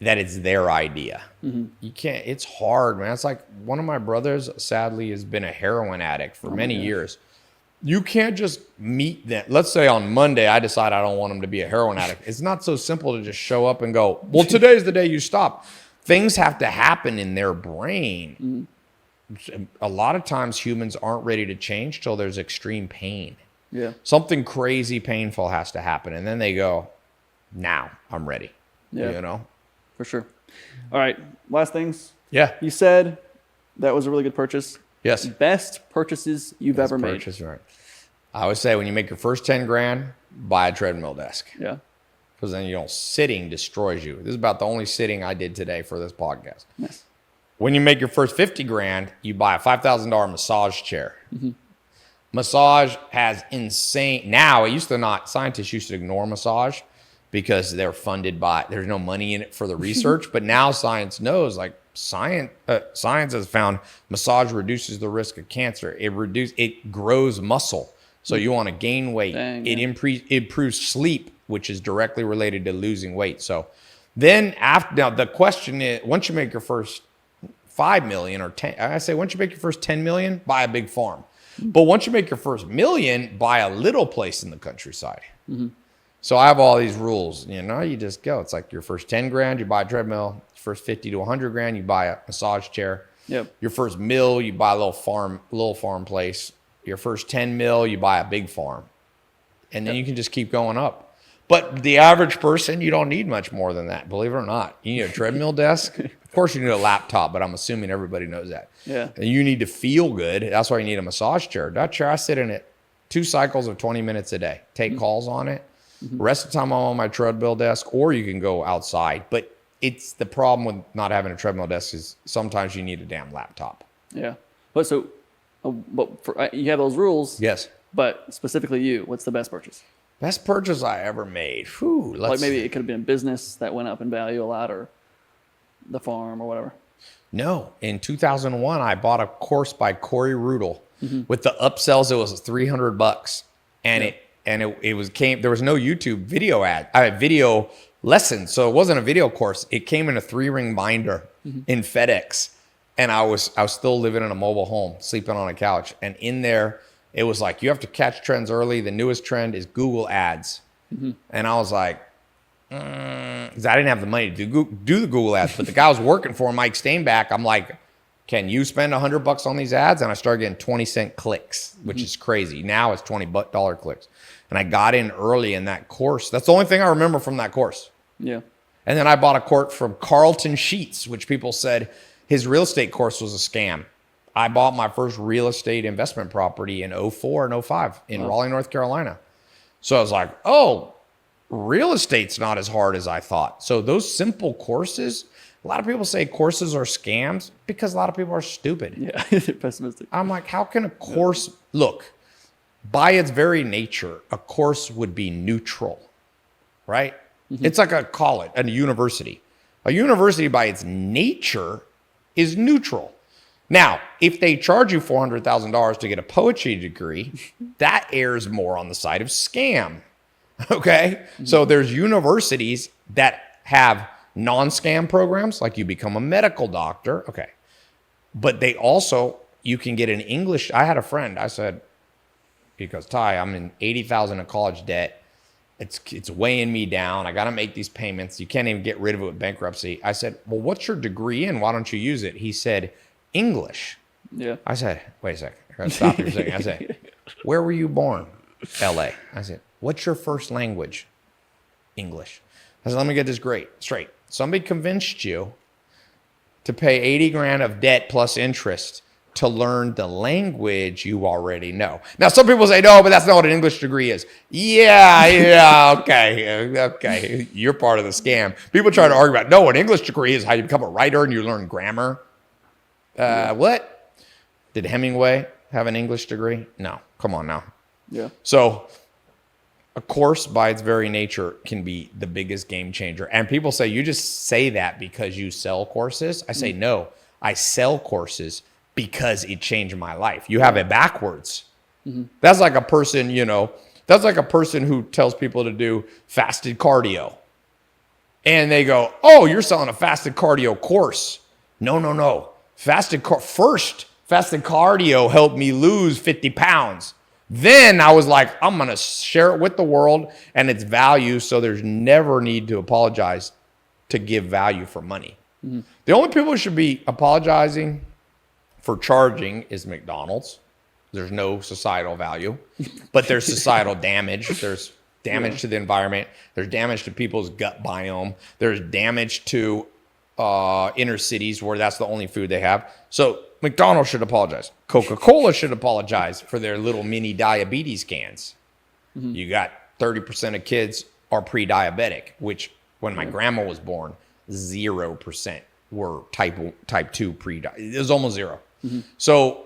that it's their idea. You can't, it's hard, man. It's like one of my brothers, sadly, has been a heroin addict for many years. You can't just meet them. Let's say on Monday, I decide I don't want him to be a heroin addict. It's not so simple to just show up and go, well, today's the day you stop. Things have to happen in their brain. A lot of times humans aren't ready to change till there's extreme pain. Yeah. Something crazy painful has to happen. And then they go, now I'm ready. Yeah. You know? For sure. All right. Last things. Yeah. You said that was a really good purchase. Yes. Best purchases you've ever made. Right. I would say when you make your first 10 grand, buy a treadmill desk. Yeah. Because then, sitting destroys you. This is about the only sitting I did today for this podcast. Nice. When you make your first 50 grand, you buy a $5,000 massage chair. Massage has insane. Now, it used to not, scientists used to ignore massage because they're funded by, there's no money in it for the research. But now science knows, like science has found massage reduces the risk of cancer. It grows muscle. So you want to gain weight. Dang, it improves sleep, which is directly related to losing weight. So then now the question is, once you make your first 5 million or 10, I say once you make your first 10 million, buy a big farm. But once you make your first million, buy a little place in the countryside. So I have all these rules. You just go. It's like your first 10 grand, you buy a treadmill. First 50 to 100 grand, you buy a massage chair. Yep. Your first mill, you buy a little farm place. Your first 10 mil, you buy a big farm. And then you can just keep going up. But the average person, you don't need much more than that, believe it or not. You need a treadmill desk. Of course, you need a laptop, but I'm assuming everybody knows that. Yeah. And you need to feel good. That's why you need a massage chair. That chair, I sit in it 2 cycles of 20 minutes a day. Take calls on it. The rest of the time, I'm on my treadmill desk, or you can go outside. But it's the problem with not having a treadmill desk is sometimes you need a damn laptop. Yeah. But you have those rules. Yes. But specifically you, what's the best purchase? Best purchase I ever made. Whew, like maybe it could have been a business that went up in value a lot, or the farm or whatever. No. In 2001, I bought a course by Corey Rudel. With the upsells, it was $300. And there was no YouTube video video lessons. So it wasn't a video course. It came in a 3-ring binder in FedEx. And I was still living in a mobile home, sleeping on a couch. And in there, it was like, you have to catch trends early. The newest trend is Google ads. And I was like, because I didn't have the money to do the Google ads. But the guy I was working for, Mike Steinbach, I'm like, can you spend $100 on these ads? And I started getting 20-cent clicks, which is crazy. Now it's $20 clicks. And I got in early in that course. That's the only thing I remember from that course. Yeah. And then I bought a course from Carlton Sheets, which people said his real estate course was a scam. I bought my first real estate investment property in 04 and 05 in Raleigh, North Carolina. So I was like, oh, real estate's not as hard as I thought. So those simple courses, a lot of people say courses are scams because a lot of people are stupid. Yeah, they're pessimistic. I'm like, how can a course, look, by its very nature, a course would be neutral, right? It's like a university. A university by its nature is neutral. Now, if they charge you $400,000 to get a poetry degree, that errs more on the side of scam. Okay? So there's universities that have non-scam programs, like you become a medical doctor. Okay. But they also, you can get an English. I had a friend, I said, because Ty, I'm in $80,000 in college debt. It's weighing me down. I got to make these payments. You can't even get rid of it with bankruptcy. I said, well, what's your degree in? Why don't you use it? He said, English. Yeah. I said, wait a second. I got to stop you for a second. I said, where were you born? LA. I said, what's your first language? English. I said, let me get this straight. Somebody convinced you to pay 80 grand of debt plus interest to learn the language you already know. Now, some people say, no, but that's not what an English degree is. Yeah, okay. You're part of the scam. People try to argue about, no, an English degree is how you become a writer and you learn grammar. What? Did Hemingway have an English degree? No. Come on now. Yeah. So a course by its very nature can be the biggest game changer. And people say, you just say that because you sell courses. I say, no, I sell courses because it changed my life. You have it backwards. That's like a person, that's like a person who tells people to do fasted cardio. And they go, oh, you're selling a fasted cardio course. No. Fasted cardio helped me lose 50 pounds. Then I was like, I'm going to share it with the world and its value. So there's never need to apologize to give value for money. Mm-hmm. The only people who should be apologizing for charging is McDonald's. There's no societal value, but there's societal damage. There's damage to the environment. There's damage to people's gut biome. There's damage to inner cities where that's the only food they have. So McDonald's should apologize. Coca-Cola should apologize for their little mini diabetes cans. Mm-hmm. You got 30% of kids are pre-diabetic, which when my grandma was born, 0% were type 2 pre-diabetic. It was almost 0. Mm-hmm. So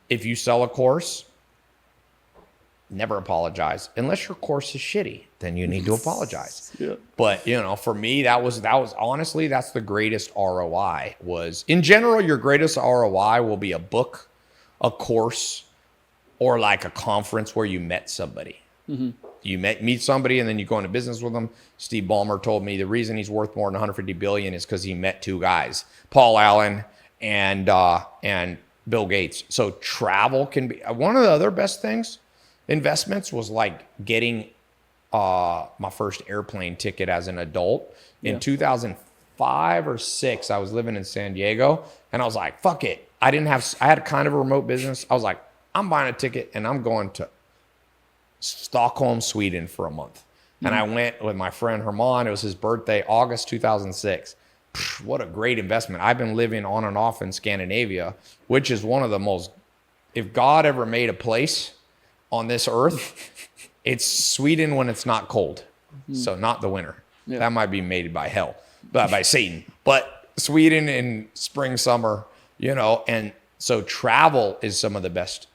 if you sell a course, never apologize. Unless your course is shitty, then you need to apologize. Yeah. But, for me, that was honestly, that's the greatest ROI was. In general, your greatest ROI will be a book, a course, or like a conference where you met somebody. Mm-hmm. You meet somebody and then you go into business with them. Steve Ballmer told me the reason he's worth more than 150 billion is because he met 2 guys, Paul Allen and Bill Gates. So travel can be one of the other best things. Investments was like getting my first airplane ticket as an adult. In 2005 or 6, I was living in San Diego and I was like, fuck it. I had kind of a remote business. I was like, I'm buying a ticket and I'm going to Stockholm, Sweden for a month. And I went with my friend Herman. It was his birthday, August 2006. What a great investment. I've been living on and off in Scandinavia, which is one of the most, if God ever made a place on this earth, it's Sweden when it's not cold. So not the winter. Yeah. That might be made by hell, by Satan. But Sweden in spring, summer, and so travel is some of the best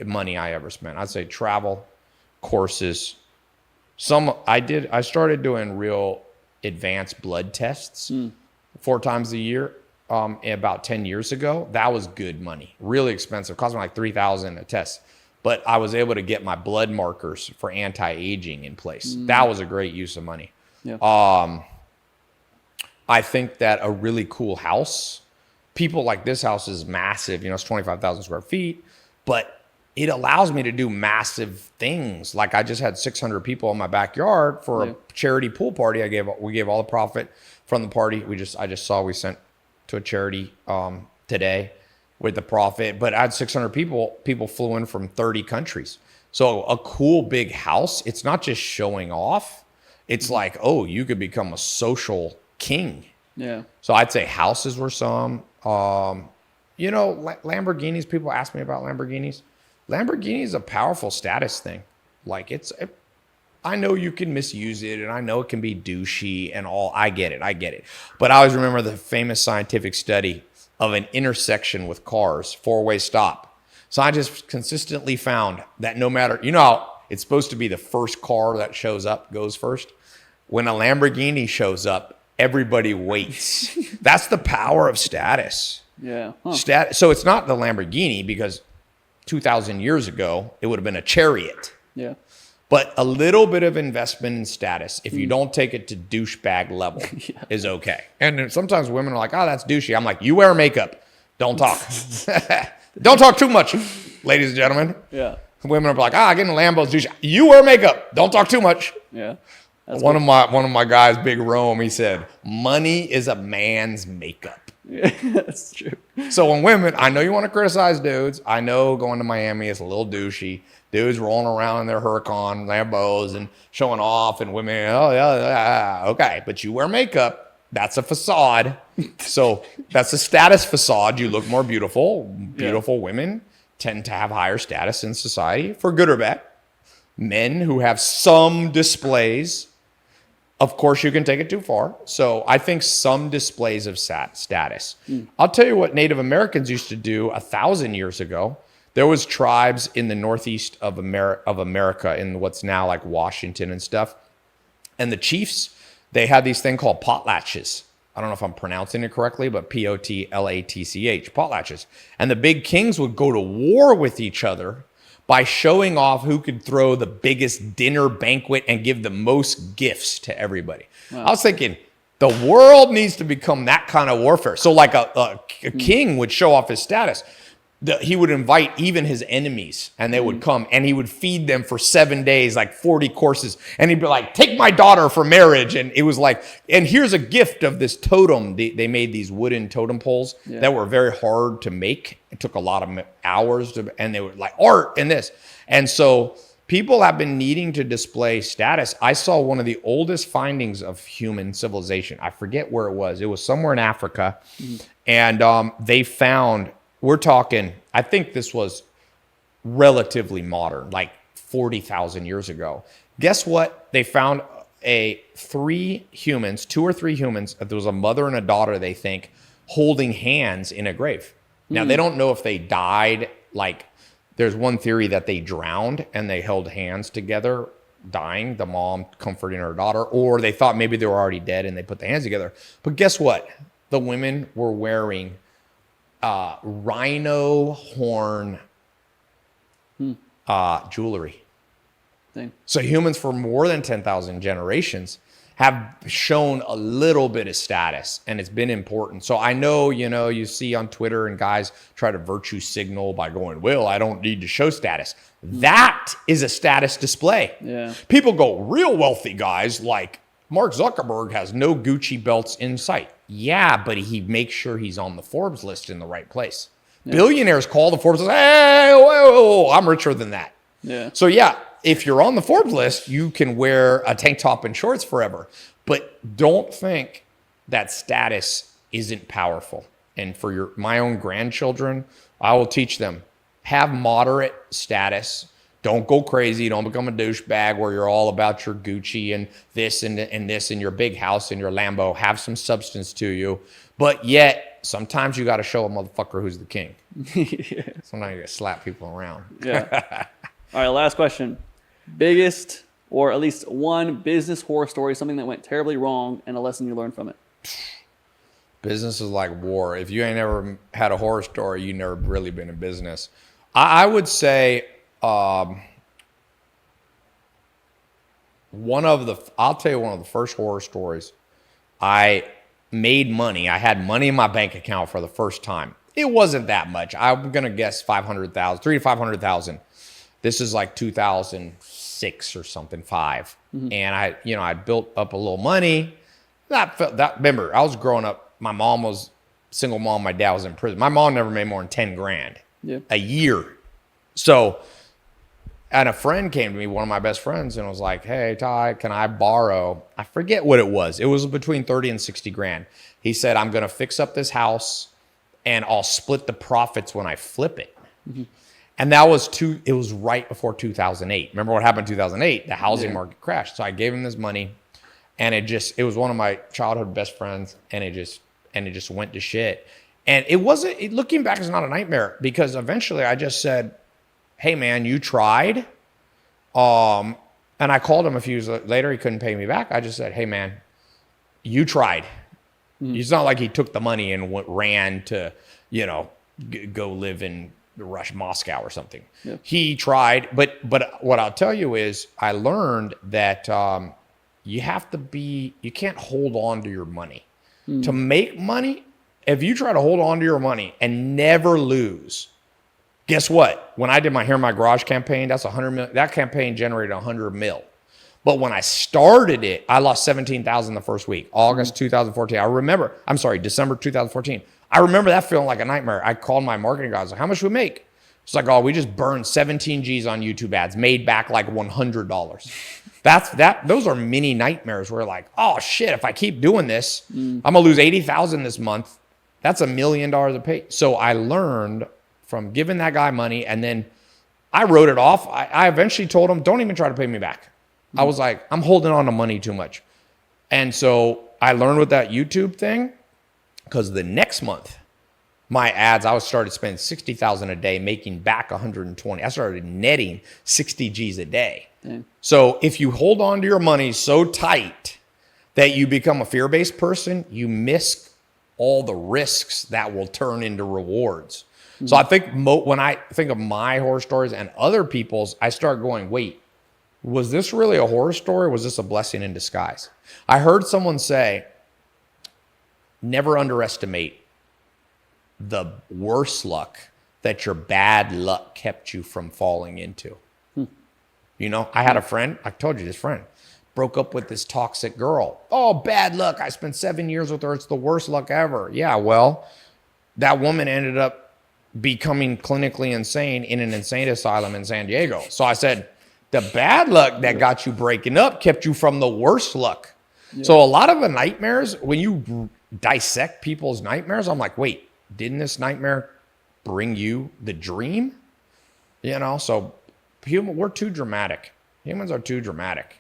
money I ever spent. I'd say travel, courses. I started doing real advanced blood tests 4 times a year about 10 years ago. That was good money, really expensive. Cost me like $3,000 a test. But I was able to get my blood markers for anti-aging in place. That was a great use of money. Yeah. I think that a really cool house, people like this house is massive, it's 25,000 square feet, but it allows me to do massive things. Like I just had 600 people in my backyard for a charity pool party. We gave all the profit from the party. We sent to a charity today with the profit, but I had 600 people flew in from 30 countries. So a cool big house, it's not just showing off. It's like, oh, you could become a social king. Yeah. So I'd say houses were some, Lamborghinis, people ask me about Lamborghinis. Lamborghini is a powerful status thing. Like I know you can misuse it and I know it can be douchey and all. I get it. But I always remember the famous scientific study of an intersection with cars, 4-way stop. Scientists consistently found that no matter, how it's supposed to be the first car that shows up goes first. When a Lamborghini shows up, everybody waits. That's the power of status. Yeah. Huh. So it's not the Lamborghini because 2,000 years ago, it would have been a chariot. Yeah. But a little bit of investment in status, if you don't take it to douchebag level, is okay. And sometimes women are like, oh, that's douchey. I'm like, you wear makeup. Don't talk. Don't talk too much, ladies and gentlemen. Yeah. Women are like, getting Lambos douchey. You wear makeup. Don't talk too much. Yeah. One of my guys, Big Rome, he said, money is a man's makeup. Yeah, that's true. So when women, I know you want to criticize dudes. I know going to Miami is a little douchey. Dudes rolling around in their Huracan Lambos and showing off, and women, okay. But you wear makeup. That's a facade. So that's a status facade. You look more beautiful. Beautiful women tend to have higher status in society, for good or bad. Men who have some displays, of course, you can take it too far. So I think some displays of status. I'll tell you what Native Americans used to do 1,000 years ago. There was tribes in the northeast of America, in what's now like Washington and stuff. And the chiefs, they had these thing called potlatches. I don't know if I'm pronouncing it correctly, but potlatch, potlatches. And the big kings would go to war with each other, by showing off who could throw the biggest dinner banquet and give the most gifts to everybody. Wow. I was thinking, the world needs to become that kind of warfare. So like a king would show off his status. He would invite even his enemies, and they would come, and he would feed them for 7 days, like 40 courses. And he'd be like, take my daughter for marriage. And it was like, and here's a gift of this totem. They made these wooden totem poles that were very hard to make. It took a lot of hours and they were like art and this. And so people have been needing to display status. I saw one of the oldest findings of human civilization. I forget where it was. It was somewhere in Africa. And they found, we're talking, I think this was relatively modern, like 40,000 years ago. Guess what? They found two or three humans. There was a mother and a daughter, they think, holding hands in a grave. Now, they don't know if they died. Like, there's one theory that they drowned and they held hands together, dying, the mom comforting her daughter, or they thought maybe they were already dead and they put the hands together. But guess what? The women were wearing rhino horn jewelry. Dang. So humans for more than 10,000 generations have shown a little bit of status, and it's been important. So I know, you see on Twitter and guys try to virtue signal by going, well, I don't need to show status. That is a status display. Yeah. People go, real wealthy guys like Mark Zuckerberg has no Gucci belts in sight. Yeah, but he makes sure he's on the Forbes list in the right place. Yeah. Billionaires call the Forbes list, hey, whoa, I'm richer than that. Yeah. So yeah, if you're on the Forbes list, you can wear a tank top and shorts forever. But don't think that status isn't powerful. And for my own grandchildren, I will teach them, have moderate status. Don't go crazy. Don't become a douchebag where you're all about your Gucci and this and this and your big house and your Lambo. Have some substance to you. But yet, sometimes you got to show a motherfucker who's the king. Yeah. Sometimes you got to slap people around. Yeah. All right, last question. Biggest, or at least one business horror story, something that went terribly wrong and a lesson you learned from it. Business is like war. If you ain't ever had a horror story, you never really been in business. I would say... I'll tell you one of the first horror stories. I made money. I had money in my bank account for the first time. It wasn't that much. I'm going to guess 500,000, 3 to 500,000. This is like 2006 or something, 5. Mm-hmm. And I built up a little money. Remember, I was growing up. My mom was single mom. My dad was in prison. My mom never made more than 10 grand a year. So, and a friend came to me, one of my best friends, and was like, hey, Ty, can I borrow? I forget what it was. It was between 30 and 60 grand. He said, I'm going to fix up this house and I'll split the profits when I flip it. Mm-hmm. And it was right before 2008. Remember what happened in 2008? The housing market crashed. So I gave him this money, and it was one of my childhood best friends, and it just went to shit. And looking back, it's not a nightmare, because eventually I just said, hey man, you tried. And I called him a few years later. He couldn't pay me back. I just said, hey man, you tried. It's not like he took the money and ran to, go live in Moscow or something. Yep. He tried. But what I'll tell you is I learned that you can't hold on to your money. To make money, if you try to hold on to your money and never lose, guess what? When I did my Here in My Garage campaign, that's $100 million. That campaign generated $100 million. But when I started it, I lost 17,000 the first week, August 2014. December 2014. I remember that feeling like a nightmare. I called my marketing guy. I was like, how much do we make? It's like, oh, we just burned 17 G's on YouTube ads, made back like $100. Those are mini nightmares where like, oh shit, if I keep doing this, I'm gonna lose 80,000 this month. That's $1 million a pay. So I learned from giving that guy money, and then I wrote it off. I eventually told him, don't even try to pay me back. I was like, I'm holding on to money too much. And so I learned with that YouTube thing, because the next month, my ads, I started spending 60,000 a day, making back 120. I started netting 60 G's a day. Dang. So if you hold on to your money so tight that you become a fear-based person, you miss all the risks that will turn into rewards. So I think when I think of my horror stories and other people's, I start going, wait, was this really a horror story? Or was this a blessing in disguise? I heard someone say, never underestimate the worse luck that your bad luck kept you from falling into. You know, I had a friend, I told you this friend, broke up with this toxic girl. Oh, bad luck. I spent 7 years with her. It's the worst luck ever. Yeah, well, that woman ended up becoming clinically insane in an insane asylum in San Diego. So I said, the bad luck that got you breaking up kept you from the worst luck. Yeah. So a lot of the nightmares, when you dissect people's nightmares, I'm like, wait, didn't this nightmare bring you the dream? You know, so we're too dramatic. Humans are too dramatic.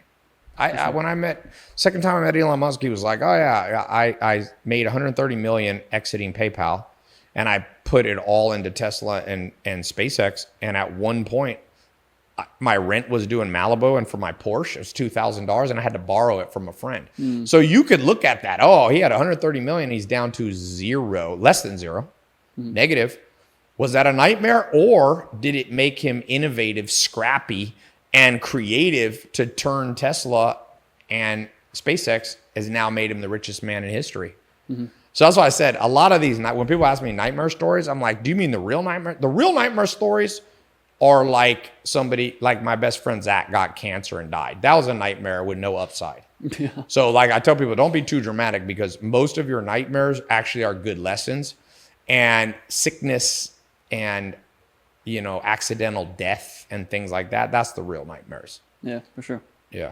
Second time I met Elon Musk, he was like, oh yeah, I made 130 million exiting PayPal, and I put it all into Tesla and SpaceX. And at one point, my rent was due in Malibu, and for my Porsche, it was $2,000, and I had to borrow it from a friend. So you could look at that. Oh, he had 130 million. He's down to zero, less than zero, negative. Was that a nightmare, or did it make him innovative, scrappy, and creative to turn Tesla and SpaceX has now made him the richest man in history? So that's why I said a lot of these, when people ask me nightmare stories, I'm like, do you mean the real nightmare? The real nightmare stories are like somebody, like my best friend Zach got cancer and died. That was a nightmare with no upside. Yeah. So like I tell people, don't be too dramatic, because most of your nightmares actually are good lessons. And sickness and, you know, accidental death and things like that, that's the real nightmares. Yeah, for sure. Yeah.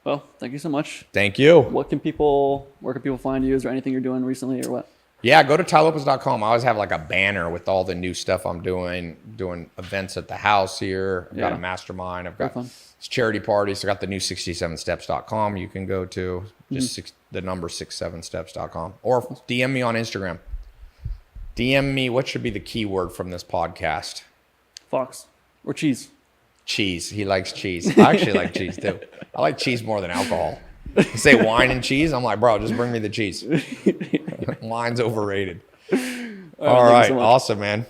Well, thank you so much. Thank you. Where can people find you? Is there anything you're doing recently or what? Yeah, go to tylopez.com. I always have like a banner with all the new stuff I'm doing events at the house here. I've got a mastermind. I've got charity parties. I got the new 67steps.com you can go to. Just the number 67steps.com. Or DM me on Instagram. DM me, what should be the keyword from this podcast? Fox or cheese. Cheese. He likes cheese. I actually like cheese too. I like cheese more than alcohol. You say wine and cheese, I'm like, bro, just bring me the cheese. Wine's overrated. All right. Awesome, man.